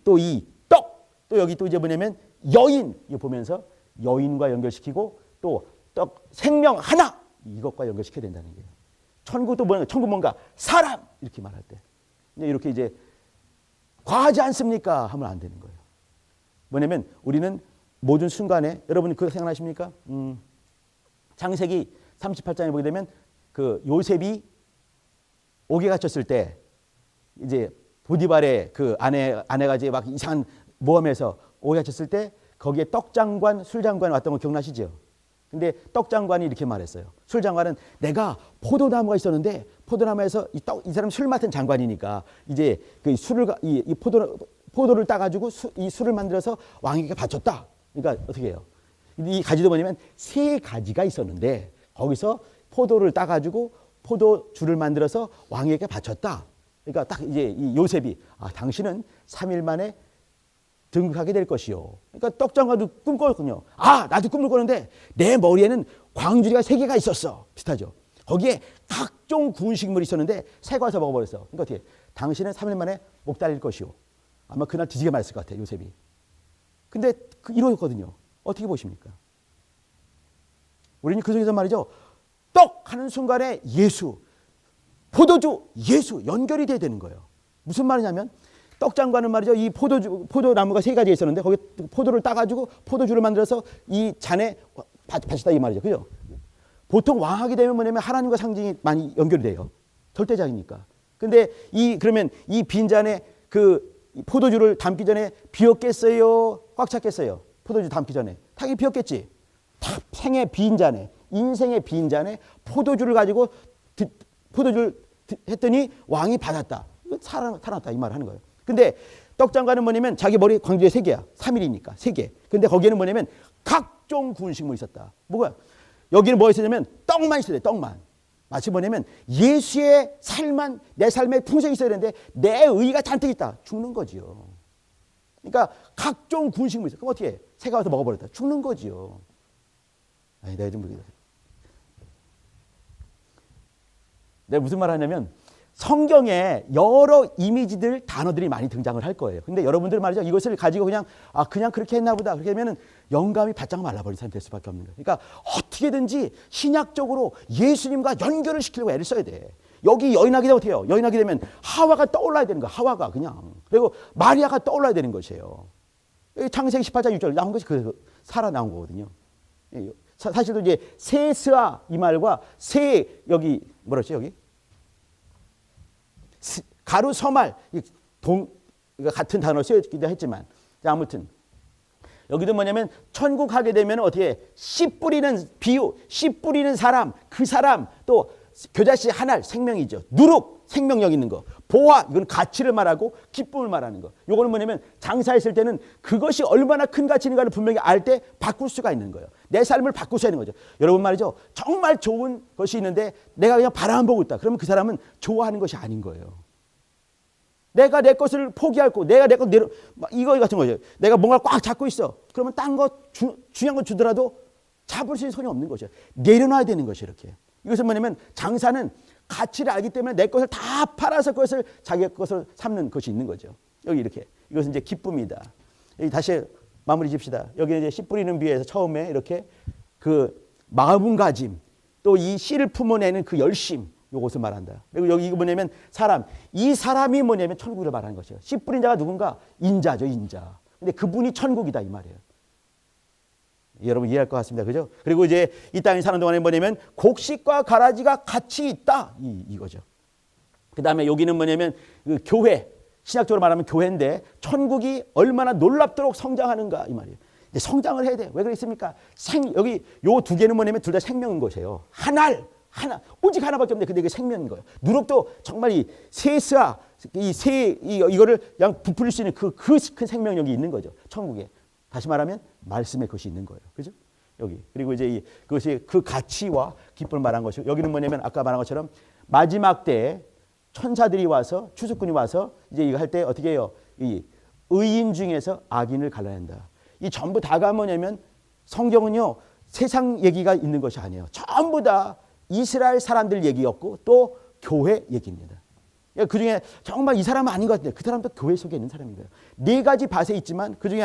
떡, 또 여기 또 이제 뭐냐면 여인 이거 보면서 여인과 연결시키고 또 떡 생명 하나 이것과 연결시켜야 된다는 거예요. 천국도 뭐냐? 천국 뭔가 사람 이렇게 말할 때 이렇게 이제 과하지 않습니까? 하면 안 되는 거예요. 뭐냐면 우리는 모든 순간에 여러분 그거 생각나십니까? 창세기 38장에 보게 되면 그 요셉이 옥에 갇혔을 때 이제 보디발의 그 아내가 이제 막 이상한 모험에서 옥에 갇혔을 때 거기에 떡장관, 술장관 왔던 거 기억나시죠? 근데 떡장관이 이렇게 말했어요. 술장관은 내가 포도나무가 있었는데 포도나무에서 이 사람 술 맡은 장관이니까 이제 그 술을 이 포도를 따가지고 이 술을 만들어서 왕에게 바쳤다. 그러니까 어떻게 해요? 이 가지도 뭐냐면 세 가지가 있었는데 거기서 포도를 따가지고 포도주를 만들어서 왕에게 바쳤다. 그러니까 딱 이제 이 요셉이 당신은 3일 만에 등극하게 될 것이요. 그러니까 떡장관도 꿈꿨거든요. 나도 꿈을 꿨는데 내 머리에는 광주리가 3개가 있었어. 비슷하죠. 거기에 각종 구운 식물이 있었는데 새가 와서 먹어버렸어. 그러니까 어떻게? 당신은 3일 만에 목 달릴 것이요. 아마 그날 뒤지게 말했을 것 같아요. 요셉이. 근데 이루어졌거든요. 어떻게 보십니까? 우리는 그 속에서 말이죠. 떡 하는 순간에 예수, 포도주, 예수 연결이 돼야 되는 거예요. 무슨 말이냐면 떡장관은 말이죠. 이 포도나무가 3가지 있었는데 거기 포도를 따가지고 포도주를 만들어서 이 잔에 바쳤다 이 말이죠. 그죠? 보통 왕하게 되면 뭐냐면 하나님과 상징이 많이 연결이 돼요. 절대자이니까. 근데 그러면 이 빈잔에 그 포도주를 담기 전에 비었겠어요? 꽉 찼겠어요? 포도주 담기 전에. 당연히 비었겠지. 생의 빈잔에, 인생의 빈잔에 포도주를 가지고 포도주를 했더니 왕이 받았다. 살아났다 이 말을 하는 거예요. 근데 떡장관은 뭐냐면 자기 머리 광주에 3개야. 3일이니까 3개. 근데 거기에는 뭐냐면 각종 구운 식물이 있었다. 뭐가? 여기는 뭐가 있었냐면 떡만 있어야 돼. 떡만. 마치 뭐냐면 예수의 삶만 내 삶에 풍성이 있어야 되는데 내 의가 잔뜩 있다. 죽는 거지요. 그러니까 각종 구운 식물이 있어. 그럼 어떻게 해? 새가 와서 먹어버렸다. 죽는 거지요. 내가 좀 모르겠다. 내가 무슨 말 하냐면 성경에 여러 이미지들, 단어들이 많이 등장을 할 거예요. 근데 여러분들 말이죠. 이것을 가지고 그냥 그렇게 했나 보다. 그렇게 하면은 영감이 바짝 말라버린 사람이 될 수밖에 없는 거예요. 그러니까 어떻게든지 신약적으로 예수님과 연결을 시키려고 애를 써야 돼. 여기 여인하게 되면 어떻게 해요? 여인하게 되면 하와가 떠올라야 되는 거야. 하와가 그냥. 그리고 마리아가 떠올라야 되는 것이에요. 창세기 18장 6절 나온 것이 그래서 사라 나온 거거든요. 사실도 이제 세스아 이 말과 여기 뭐랬지 여기? 가루 서말 같은 단어를 쓰기도 했지만 아무튼 여기도 뭐냐면 천국 하게 되면 어떻게 씨 뿌리는 비유, 씨 뿌리는 사람, 그 사람 또 겨자씨 하나 생명이죠. 누룩 생명력 있는 거, 보화, 이건 가치를 말하고 기쁨을 말하는 거. 요거는 뭐냐면 장사했을 때는 그것이 얼마나 큰 가치인가를 분명히 알 때 바꿀 수가 있는 거예요. 내 삶을 바꾸셔야 하는 거죠. 여러분 말이죠. 정말 좋은 것이 있는데 내가 그냥 바라만 보고 있다. 그러면 그 사람은 좋아하는 것이 아닌 거예요. 내가 내 것을 포기하고 내가 내 것 내려 이거 같은 거죠. 내가 뭔가 꽉 잡고 있어. 그러면 딴 거 중요한 거 주더라도 잡을 수 있는 손이 없는 거죠. 내려놔야 되는 것이 이렇게. 이것은 뭐냐면 장사는 가치를 알기 때문에 내 것을 다 팔아서 그것을 자기 것을 삼는 것이 있는 거죠. 여기 이렇게. 이것은 이제 기쁨이다. 여기 다시 마무리 짓시다. 여기 이제 씨 뿌리는 비유에서 처음에 이렇게 그 마음가짐 또 이 씨를 품어내는 그 열심 이것을 말한다. 그리고 여기 이거 뭐냐면 사람. 이 사람이 뭐냐면 천국을 말하는 것이에요. 씨 뿌린 자가 누군가? 인자죠, 인자. 근데 그분이 천국이다 이 말이에요. 여러분 이해할 것 같습니다. 그죠? 그리고 이제 이 땅에 사는 동안에 뭐냐면 곡식과 가라지가 같이 있다. 이거죠. 그 다음에 여기는 뭐냐면 그 교회. 신학적으로 말하면 교회인데 천국이 얼마나 놀랍도록 성장하는가 이 말이에요. 이제 성장을 해야 돼. 왜 그랬습니까? 여기 요 두 개는 뭐냐면 둘 다 생명인 것이에요. 하나. 오직 하나밖에 없는데 근데 이게 생명인 거예요. 누룩도 정말 이 세스와 이거를 그냥 부풀릴 수 있는 그 큰 생명력이 있는 거죠. 천국에. 다시 말하면 말씀의 것이 있는 거예요. 그죠? 여기. 그리고 이제 그것이 그 가치와 기쁨을 말한 것이고 여기는 뭐냐면 아까 말한 것처럼 마지막 때에 천사들이 와서 추수꾼이 와서 이제 이거 할 때 어떻게 해요? 이 의인 중에서 악인을 갈라낸다. 이 전부 다가 뭐냐면 성경은요. 세상 얘기가 있는 것이 아니에요. 전부 다 이스라엘 사람들 얘기였고 또 교회 얘기입니다. 그 중에 정말 이 사람은 아닌 것 같은데 그 사람도 교회 속에 있는 사람인 거예요. 네 가지 밭에 있지만 그 중에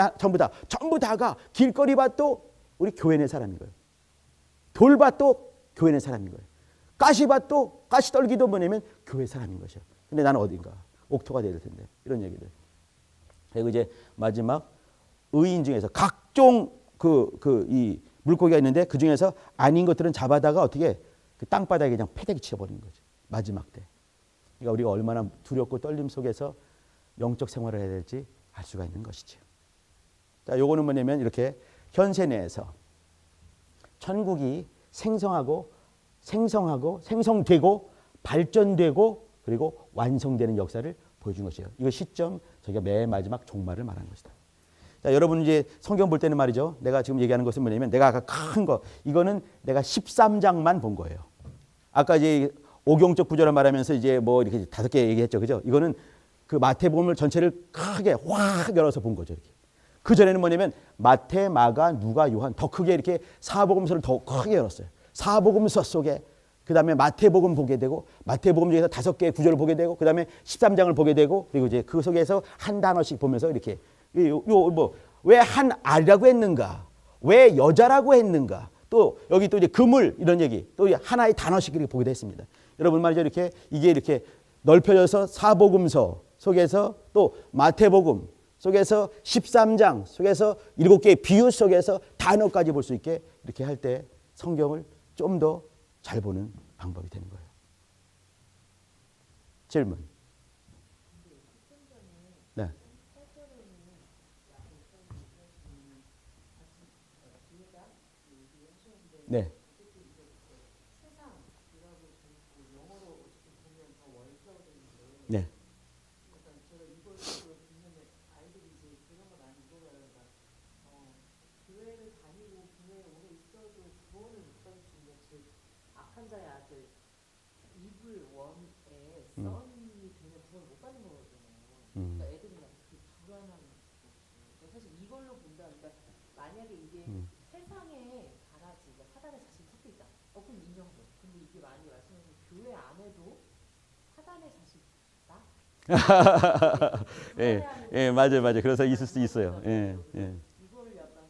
전부 다가 길거리밭도 우리 교회 내 사람인 거예요. 돌밭도 교회 내 사람인 거예요. 가시밭도 가시떨기도 뭐냐면 교회 사람인 것이에요. 근데 나는 어딘가 옥토가 돼야 될 텐데 이런 얘기들. 그리고 이제 마지막 의인 중에서 각종 이 물고기가 있는데 그 중에서 아닌 것들은 잡아다가 어떻게 그 땅바닥에 그냥 패대기 치워버리는 거죠. 마지막 때. 그러니까 우리가 얼마나 두렵고 떨림 속에서 영적 생활을 해야 될지 알 수가 있는 것이죠. 자, 요거는 뭐냐면 이렇게 현세 내에서 천국이 생성되고 발전되고 그리고 완성되는 역사를 보여준 것이에요. 이거 시점 저희가 맨 마지막 종말을 말하는 것이다. 자, 여러분 이제 성경 볼 때는 말이죠. 내가 지금 얘기하는 것은 뭐냐면 내가 아까 큰 거 이거는 내가 13장만 본 거예요. 아까 이제 오경적 구절을 말하면서 이제 뭐 이렇게 5개 얘기했죠. 그죠? 이거는 그 마태복음을 전체를 크게 확 열어서 본 거죠. 이렇게. 그 전에는 뭐냐면 마태, 마가, 누가, 요한 더 크게 이렇게 사복음서를 더 크게 열었어요. 사복음서 속에 그다음에 마태복음 보게 되고 마태복음 중에서 5개의 구절을 보게 되고 그다음에 13장을 보게 되고 그리고 이제 그 속에서 한 단어씩 보면서 이렇게 왜 한 알이라고 했는가? 왜 여자라고 했는가? 또 여기 또 이제 그물 이런 얘기 또 하나의 단어씩 이렇게 보게 됐습니다. 여러분 말이죠. 이렇게 이게 이렇게 넓혀져서 사복음서 속에서 또 마태복음 속에서 13장 속에서 7개의 비유 속에서 단어까지 볼 수 있게 이렇게 할 때 성경을 좀 더 잘 보는 방법이 되는 거예요. 질문. 네. 네. 네. 자의 아들 이불 원에 썬이 되면 구원 못 받는 거거든요. 그러니까 애들이 막 그 불안한 거죠. 사실 이걸로 본다. 그러니까 만약에 이게 세상에 가라지, 그러니까 사단의 자식이 섞여 있다. 그럼 인정돼. 근데 이게 만약에 말씀하신 교회 안에도 사단의 자식이 있다. 예, 맞아요. 그래서 있을 수 있어요. 예. 이거를 약간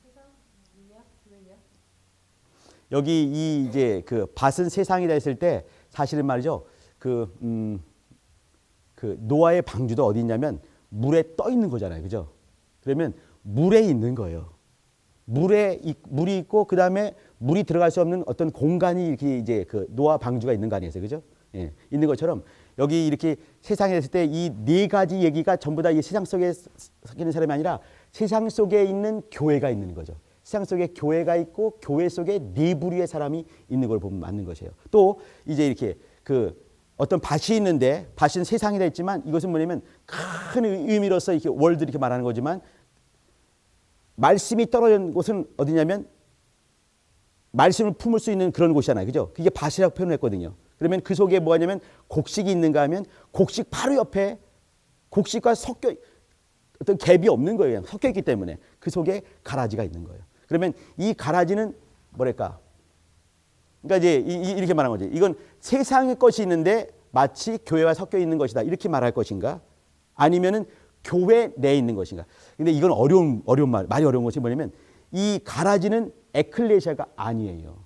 세상이냐 교회냐? 여기 이 이제 그 밭은 세상이다 했을 때 사실은 말이죠. 그 노아의 방주도 어디 있냐면 물에 떠 있는 거잖아요. 그죠? 그러면 물에 있는 거예요. 물이 있고 그다음에 물이 들어갈 수 없는 어떤 공간이 이렇게 이제 그 노아 방주가 있는 거 아니겠어요. 그죠? 예. 있는 것처럼 여기 이렇게 세상에 있을 때 이 4가지 얘기가 전부 다 이 세상 속에 섞이는 사람이 아니라 세상 속에 있는 교회가 있는 거죠. 세상 속에 교회가 있고 교회 속에 4부류의 사람이 있는 걸 보면 맞는 것이에요. 또 이제 이렇게 그 어떤 밭이 있는데 밭은 세상이라 했지만 이것은 뭐냐면 큰 의미로서 이렇게 월드 이렇게 말하는 거지만 말씀이 떨어진 곳은 어디냐면 말씀을 품을 수 있는 그런 곳이잖아요. 그죠? 그게 밭이라고 표현을 했거든요. 그러면 그 속에 뭐냐면 곡식이 있는가 하면 곡식 바로 옆에 곡식과 섞여 어떤 갭이 없는 거예요. 섞여 있기 때문에 그 속에 가라지가 있는 거예요. 그러면 이 가라지는 뭐랄까? 그러니까 이제 이렇게 말하는 거지. 이건 세상의 것이 있는데 마치 교회와 섞여 있는 것이다. 이렇게 말할 것인가? 아니면은 교회 내에 있는 것인가? 근데 이건 어려운 말이 어려운 것이 뭐냐면 이 가라지는 에클레시아가 아니에요.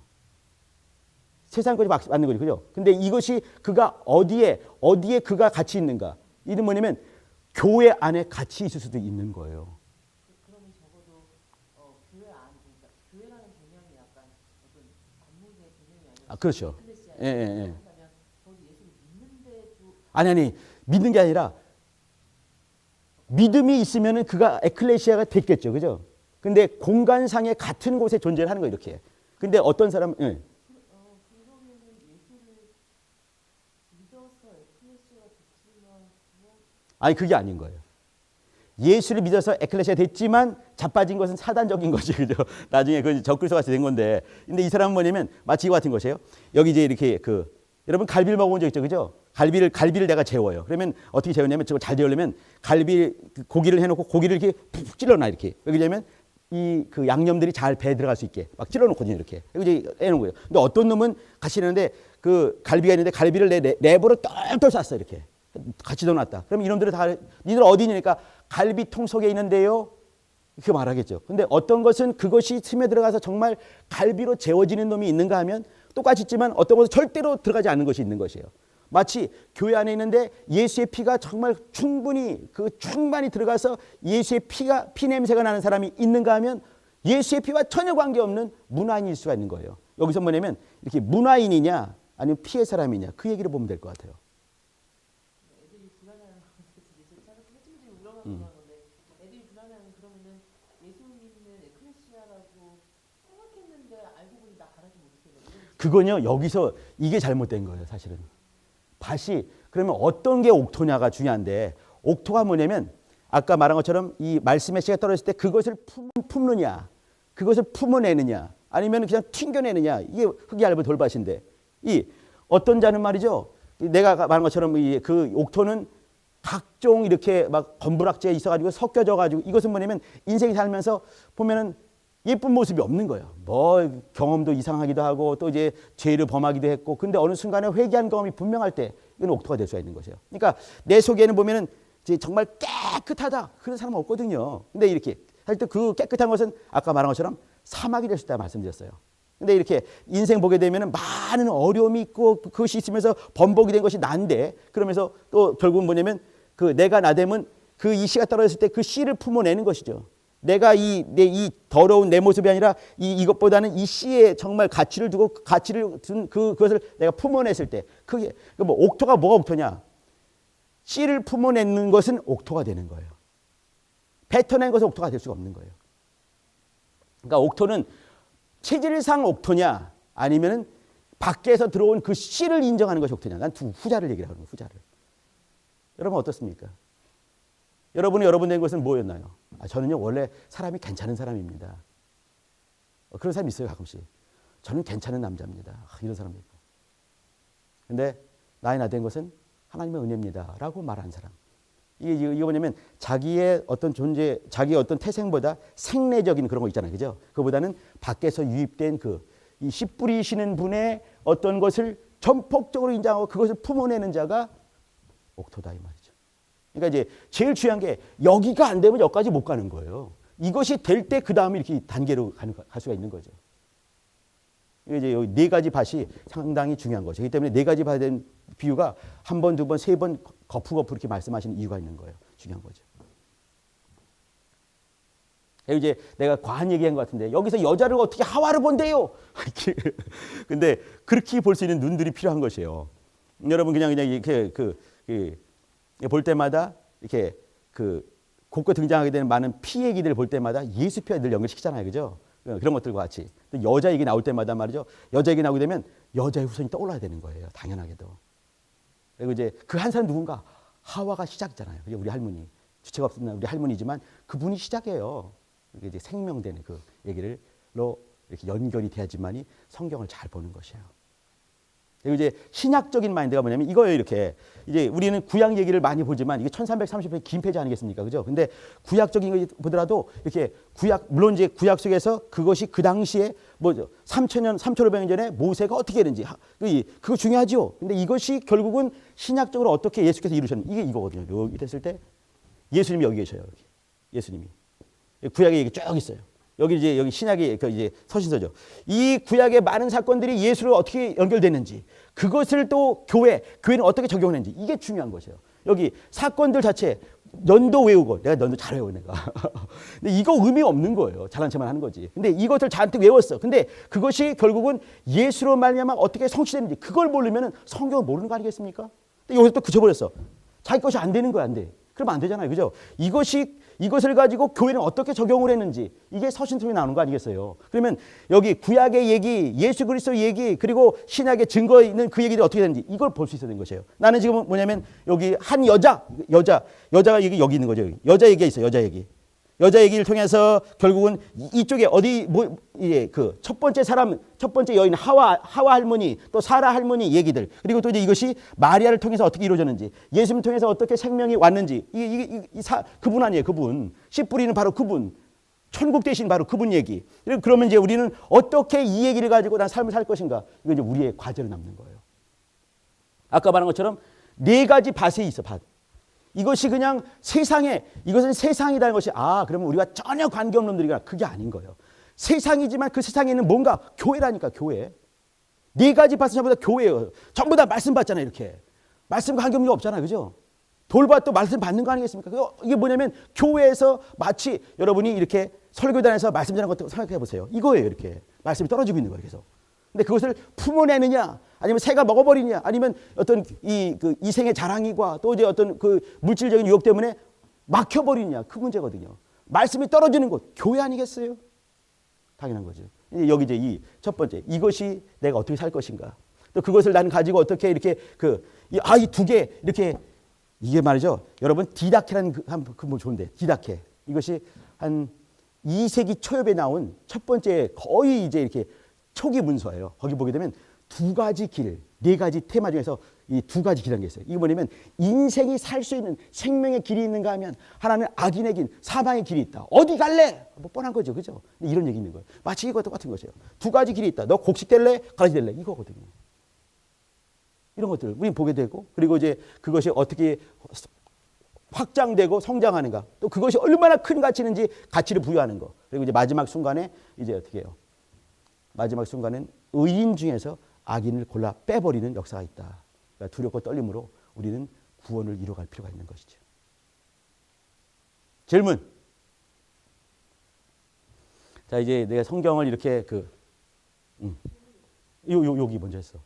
세상 것이 맞는 거죠. 그죠? 근데 이것이 그가 어디에 그가 같이 있는가? 이는 뭐냐면 교회 안에 같이 있을 수도 있는 거예요. 그러면 적어도 교회 안 그러니까 교회라는 개념이 약간 어떤 건물의 개념이 아니라 그렇죠. 에클레시아 예, 예, 예. 한다면 거기 예수를 믿는데도 아니 믿는 게 아니라 믿음이 있으면은 그가 에클레시아가 됐겠죠. 그죠? 근데 공간상에 같은 곳에 존재를 하는 거예요. 이렇게. 근데 어떤 사람은 그러면은 예수를 믿어서 에클레시아가 됐지만 아니 그게 아닌 거예요. 예수를 믿어서 에클레시아 됐지만 자빠진 것은 사단적인 것이 그죠. 나중에 그 적그리스도 같이 된 건데. 근데 이 사람은 뭐냐면 마치 이거 같은 것이에요. 여기 이제 이렇게 여러분 갈비를 먹어본 적 있죠, 그죠? 갈비를 내가 재워요. 그러면 어떻게 재우냐면 저거 잘 재우려면 고기를 해놓고 고기를 이렇게 푹 찔러놔 이렇게. 여기 되면 그 양념들이 잘 배에 들어갈 수 있게 막 찔러놓거든요 이렇게. 여기 이제 해놓은 거예요. 근데 어떤 놈은 같이 있는데 그 갈비가 있는데 갈비를 랩으로 똘똘 쌌어 이렇게. 같이 넣어놨다. 그럼 이놈들은 다 니들 어디 있냐니까 갈비통 속에 있는데요. 이렇게 말하겠죠. 근데 어떤 것은 그것이 틈에 들어가서 정말 갈비로 재워지는 놈이 있는가 하면 똑같이 있지만 어떤 것은 절대로 들어가지 않는 것이 있는 것이에요. 마치 교회 안에 있는데 예수의 피가 정말 충분히 들어가서 예수의 피 냄새가 나는 사람이 있는가 하면 예수의 피와 전혀 관계없는 문화인일 수가 있는 거예요. 여기서 뭐냐면 이렇게 문화인이냐 아니면 피의 사람이냐 그 얘기를 보면 될 것 같아요. 애들이 불안해하는 해주분들이 우려하는 건데 애들이 불안해하는 그러면은 예수 믿는 에클레시아라고 생각했는데 알고 보니 나 가라지 못했어. 그건요 여기서 이게 잘못된 거예요 사실은. 밭이 그러면 어떤 게 옥토냐가 중요한데 옥토가 뭐냐면 아까 말한 것처럼 이 말씀의 씨가 떨어졌을 때 그것을 품느냐 그것을 품어내느냐 아니면 그냥 튕겨내느냐 이게 흙이 얇은 돌밭인데 이 어떤 자는 말이죠 내가 말한 것처럼 그 옥토는 각종 이렇게 막 건부락지에 있어가지고 섞여져가지고 이것은 뭐냐면 인생이 살면서 보면은 예쁜 모습이 없는 거예요. 뭐 경험도 이상하기도 하고 또 이제 죄를 범하기도 했고 근데 어느 순간에 회개한 경험이 분명할 때 이건 옥토가 될 수가 있는 것이에요. 그러니까 내 속에는 보면은 이제 정말 깨끗하다 그런 사람은 없거든요. 근데 이렇게 할 때 그 깨끗한 것은 아까 말한 것처럼 사막이 될 수 있다 말씀드렸어요. 근데 이렇게 인생 보게 되면은 많은 어려움이 있고 그것이 있으면서 번복이 된 것이 난데 그러면서 또 결국은 뭐냐면 그 내가 나됨은 그 이 씨가 떨어졌을 때 그 씨를 품어내는 것이죠. 내가 이 더러운 내 모습이 아니라 이것보다는 이 씨에 정말 가치를 두고 가치를 둔 그것을 내가 품어냈을 때 그게 뭐 옥토가 뭐가 옥토냐? 씨를 품어내는 것은 옥토가 되는 거예요. 뱉어낸 것은 옥토가 될 수가 없는 거예요. 그러니까 옥토는 체질상 옥토냐 아니면은 밖에서 들어온 그 씨를 인정하는 것이 옥토냐? 난 두 후자를 얘기를 하는 거예요. 후자를. 여러분 어떻습니까? 여러분 된 것은 뭐였나요? 저는요 원래 사람이 괜찮은 사람입니다. 그런 사람이 있어요 가끔씩. 저는 괜찮은 남자입니다. 이런 사람도 있고. 근데 나이 나 된 것은 하나님의 은혜입니다. 라고 말하는 사람. 이게 뭐냐면 자기의 어떤 존재, 자기의 어떤 태생보다 생내적인 그런 거 있잖아요. 그죠? 그보다는 밖에서 유입된 이 씨 뿌리시는 분의 어떤 것을 전폭적으로 인정하고 그것을 품어내는 자가 옥토다 이 말이죠. 그러니까 이제 제일 중요한 게 여기가 안 되면 여기까지 못 가는 거예요. 이것이 될 때 그 다음에 이렇게 단계로 갈 수가 있는 거죠. 이제 여기 네 가지 밭이 상당히 중요한 거죠. 그렇기 때문에 네 가지 밭에 대한 비유가 한 번, 두 번, 세 번 거푸거푸 이렇게 말씀하시는 이유가 있는 거예요. 중요한 거죠. 이제 내가 과한 얘기한 것 같은데 여기서 여자를 어떻게 하와를 본대요? 근데 그렇게 볼 수 있는 눈들이 필요한 것이에요. 여러분 그냥 이렇게 볼 때마다 이렇게 곳곳 등장하게 되는 많은 피 얘기들을 볼 때마다 예수 피와 늘 연결시키잖아요, 그죠? 그런 것들과 같이 여자 얘기 나올 때마다 말이죠. 여자 얘기 나오게 되면 여자의 후손이 떠올라야 되는 거예요, 당연하게도. 그리고 이제 그 한 사람 누군가? 하와가 시작이잖아요. 우리 할머니. 주체가 없는 우리 할머니지만 그분이 시작이에요. 이게 이제 생명되는 그 얘기를로 이렇게 연결이 돼야지만이 성경을 잘 보는 것이에요. 그리고 이제 신약적인 마인드가 뭐냐면 이거예요. 이렇게 이제 우리는 구약 얘기를 많이 보지만 이게 1330편 긴 페이지 아니겠습니까? 그죠? 근데 구약적인 거 보더라도 이렇게 구약, 물론 이제 구약 속에서 그것이 그 당시에 뭐죠? 3,500년 전에 모세가 어떻게 했는지 그거 중요하죠. 근데 이것이 결국은 신약적으로 어떻게 예수께서 이루셨는지 이게 이거거든요. 여기 됐을 때 예수님이 여기 계셔요. 여기. 예수님이. 구약의 얘기 쭉 있어요. 여기 신약의 그 이제 서신서죠. 이 구약의 많은 사건들이 예수로 어떻게 연결되는지, 그것을 또 교회는 어떻게 적용했는지 이게 중요한 것이에요. 여기 사건들 자체 연도 외우고 내가 연도 잘 외워 내가. 근데 이거 의미 없는 거예요. 잘난 척만 하는 거지. 근데 이것을 잔뜩 외웠어. 근데 그것이 결국은 예수로 말미암아 어떻게 성취되는지 그걸 모르면은 성경을 모르는 거 아니겠습니까? 근데 여기서 또 그쳐버렸어. 자기 것이 안 되는 거야, 안 돼. 그러면 안 되잖아요. 그죠? 이것을 가지고 교회는 어떻게 적용을 했는지 이게 서신통에 나오는 거 아니겠어요? 그러면 여기 구약의 얘기, 예수 그리스도 얘기, 그리고 신약의 증거 있는 그 얘기들이 어떻게 되는지 이걸 볼 수 있어야 되는 것이에요. 나는 지금 뭐냐면 여기 한 여자가 여기 있는 거죠. 여자 얘기가 있어요. 여자 얘기를 통해서 결국은 이쪽에 그 첫 번째 여인 하와 할머니, 또 사라 할머니 얘기들, 그리고 또 이제 이것이 마리아를 통해서 어떻게 이루어졌는지, 예수님 통해서 어떻게 생명이 왔는지, 그분 아니에요, 그분. 씨 뿌리는 바로 그분. 천국 대신 바로 그분 얘기. 그러면 이제 우리는 어떻게 이 얘기를 가지고 난 삶을 살 것인가? 이거 이제 우리의 과제로 남는 거예요. 아까 말한 것처럼 4가지 밭이 있어, 밭. 이것이 그냥 이것은 세상이라는 것이, 그러면 우리가 전혀 관계없는 놈들이구나. 그게 아닌 거예요. 세상이지만 그 세상에 있는 뭔가 교회라니까, 교회. 4가지 밭은 전부 다 교회예요. 전부 다 말씀 받잖아요, 이렇게. 말씀과 관계없는 게 없잖아요, 그죠? 돌밭도 말씀 받는 거 아니겠습니까? 이게 뭐냐면 교회에서 마치 여러분이 이렇게 설교단에서 말씀 전하는 것도 생각해 보세요. 이거예요, 이렇게. 말씀이 떨어지고 있는 거예요, 계속. 근데 그것을 품어내느냐, 아니면 새가 먹어버리느냐, 아니면 어떤 이 생의 자랑이과 또 이제 어떤 그 물질적인 유혹 때문에 막혀버리느냐, 그 문제거든요. 말씀이 떨어지는 곳, 교회 아니겠어요? 당연한 거죠. 여기 이제 이 첫 번째, 이것이 내가 어떻게 살 것인가. 또 그것을 나는 가지고 어떻게 이렇게 이 2개 이렇게 이게 말이죠. 여러분 디다케라는 그 좋은데 디다케 이것이 한 2세기 초엽에 나온 첫 번째 거의 이제 이렇게 초기 문서예요. 거기 보게 되면 2가지 길, 4가지 테마 중에서 이 2가지 길이라는 게 있어요. 이게 뭐냐면 인생이 살 수 있는 생명의 길이 있는가 하면 하나는 악인의 길, 사망의 길이 있다. 어디 갈래? 뭐 뻔한 거죠, 그죠? 이런 얘기 있는 거예요. 마치 이거 똑같은 것이에요. 2가지 길이 있다. 너 곡식 될래? 가라지 될래? 이거거든요. 이런 것들 우리 보게 되고, 그리고 이제 그것이 어떻게 확장되고 성장하는가, 또 그것이 얼마나 큰 가치인지 가치를 부여하는 거. 그리고 이제 마지막 순간에 이제 어떻게 해요? 마지막 순간은 의인 중에서 악인을 골라 빼버리는 역사가 있다. 그러니까 두렵고 떨림으로 우리는 구원을 이뤄갈 필요가 있는 것이죠. 질문. 자, 이제 내가 성경을 이렇게 여기 먼저 했어.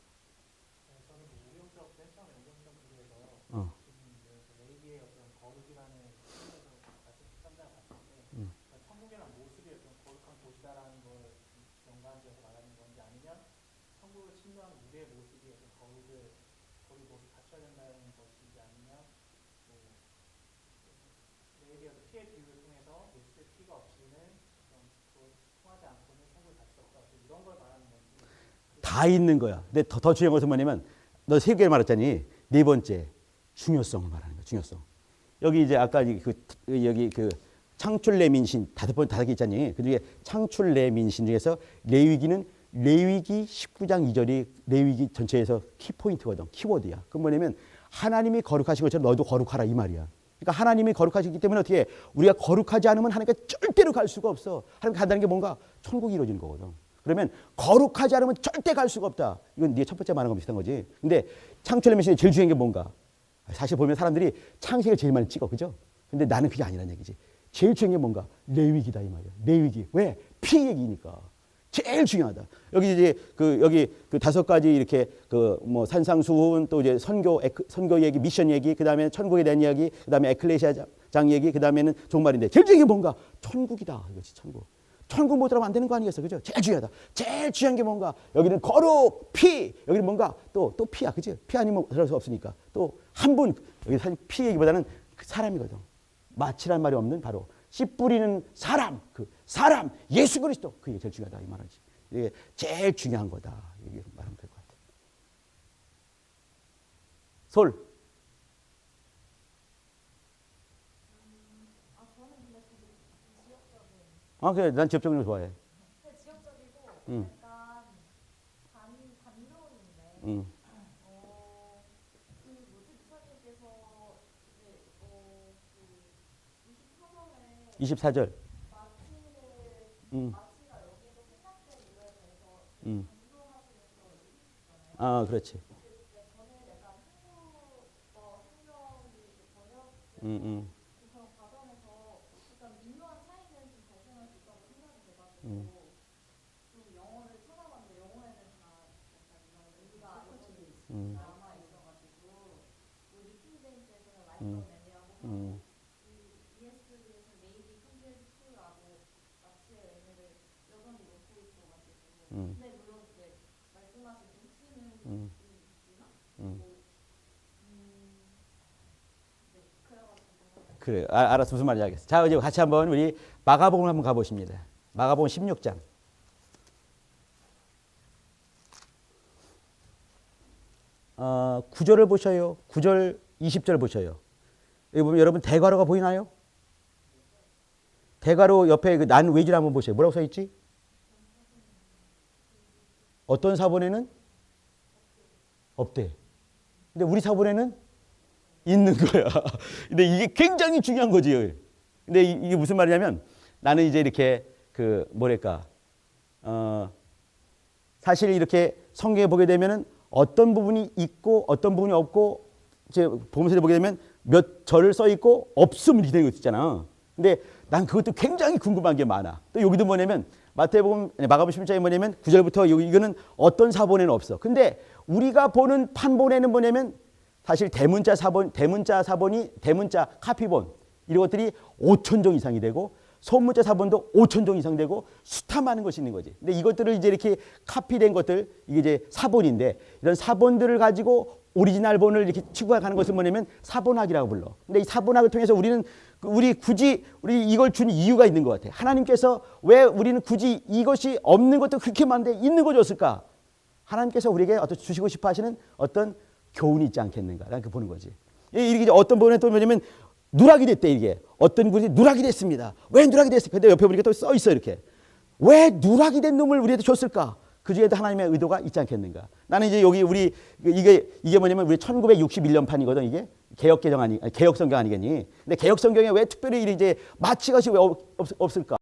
다 있는 거야. 근데 더 중요한 것은 뭐냐면 너 3개를 말했잖니. 4번째 중요성을 말하는 거야. 중요성. 여기 이제 아까 여기 창출레민신 5개 있잖니. 그중에 창출레민신 중에서 레위기는 레위기 19장 2절이 레위기 전체에서 키포인트거든. 키워드야. 그건 뭐냐면 하나님이 거룩하신 것처럼 너도 거룩하라 이 말이야. 그러니까 하나님이 거룩하시기 때문에 어떻게 해? 우리가 거룩하지 않으면 하나님께 절대로 갈 수가 없어. 하나님께 간다는 게 뭔가 천국이 이루어지는 거거든. 그러면 거룩하지 않으면 절대 갈 수가 없다. 이건 네가 첫 번째 말한 거 비슷한 거지. 근데 창출레민신이 제일 중요한 게 뭔가? 사실 보면 사람들이 창세기를 제일 많이 찍어, 그죠? 근데 나는 그게 아니라는 얘기지. 제일 중요한 게 뭔가? 레위기다 이 말이야. 레위기. 왜? 피 얘기니까. 제일 중요하다. 여기 이제 여기 5가지 이렇게 뭐 산상수훈, 또 이제 선교 얘기, 미션 얘기, 그 다음에 천국에 대한 이야기, 그 다음에 에클레시아장 얘기, 그 다음에는 종말인데 제일 중요한 게 뭔가? 천국이다. 이것이 천국. 천국 못 들어가면 안 되는 거 아니겠어, 그죠? 제일 중요하다. 제일 중요한 게 뭔가? 여기는 거룩, 피. 여기는 뭔가 또 피야, 그죠? 피 아니면 들어갈 수 없으니까. 또 한 분, 여기 사실 피 얘기보다는 그 사람이거든. 마치란 말이 없는 바로 씨 뿌리는 사람, 그 사람, 예수 그리스도. 그게 제일 중요하다 이 말이지. 이게 제일 중요한 거다. 이게 말하면 될 것 같아. 솔. 그래, 난 지역적인 거 좋아해. 지역적이고 응. 약간 반론인데 응. 그 뭐지 부사님께서 이제 그 24절. 마치가 여기서 생각된 이거에 대해서 반론하시면서 얘기했잖아요. 그렇지. 저는 약간 한국어 성경이 번역 그런 과정에서 약간 미묘한 차이는 좀 발생할 수 있다고 생각이 돼가지고 좀 영어를 찾아봤는데 영어에는 다 약간 이런 의미가 남아 있어가지고 우리 킹제임스에서는 라이터 매니아고 ESV에서는 메이비 컨트리트 투라고 마치의 의미를 여전히 놓고 있어가지고 근데 물론 이제 말씀하신 루트는 좀 있지만 네 그래가지고 그래, 알았어. 무슨 말인지 알겠어. 자, 이제 같이 한번 우리 마가복음 한번 가보십니다. 마가복음 16장. 어, 9절을 보셔요. 9절, 20절 보셔요. 여기 보면 여러분 대괄호가 보이나요? 대괄호 옆에 그 난 외지를 한번 보세요. 뭐라고 써 있지? 어떤 사본에는 없대. 근데 우리 사본에는 있는 거야. 근데 이게 굉장히 중요한 거지. 근데 이게 무슨 말이냐면 나는 이제 이렇게 그 뭐랄까 사실 이렇게 성경에 보게 되면은 어떤 부분이 있고 어떤 부분이 없고 이제 보면서 보게 되면 몇 절을 써 있고 없으면 이렇게 되는 거 있잖아. 근데 난 그것도 굉장히 궁금한 게 많아. 또 여기도 뭐냐면 마태복음 마가복음 16장에 뭐냐면 9절부터 여기 이거는 어떤 사본에는 없어. 근데 우리가 보는 판본에는 뭐냐면 사실 대문자 사본이 대문자 카피본 이런 것들이 5,000종 이상이 되고 소문자 사본도 5,000종 이상 되고 숱하 많은 것이 있는 거지. 근데 이것들을 이제 이렇게 카피된 것들 이게 이제 사본인데 이런 사본들을 가지고 오리지널 본을 이렇게 취급하는 것은 뭐냐면 사본학이라고 불러. 근데 이 사본학을 통해서 우리는 굳이 이걸 준 이유가 있는 것 같아. 하나님께서 왜 우리는 굳이 이것이 없는 것도 그렇게 많은데 있는 거 줬을까? 하나님께서 우리에게 어떤 주시고 싶어 하시는 어떤 교훈이 있지 않겠는가? 라고 보는 거지. 이게 어떤 부분에 또 뭐냐면 누락이 됐대 이게. 어떤 분이 누락이 됐습니다. 왜 누락이 됐을까? 근데 옆에 보니까 또 써 있어 이렇게. 왜 누락이 된 놈을 우리한테 줬을까? 그 중에도 하나님의 의도가 있지 않겠는가? 나는 이제 여기 우리 이게 뭐냐면 우리 1961년 판이거든 이게 개혁 개정 개혁 성경 아니겠니? 근데 개혁 성경에 왜 특별히 이제 마치 것이 왜 없을까?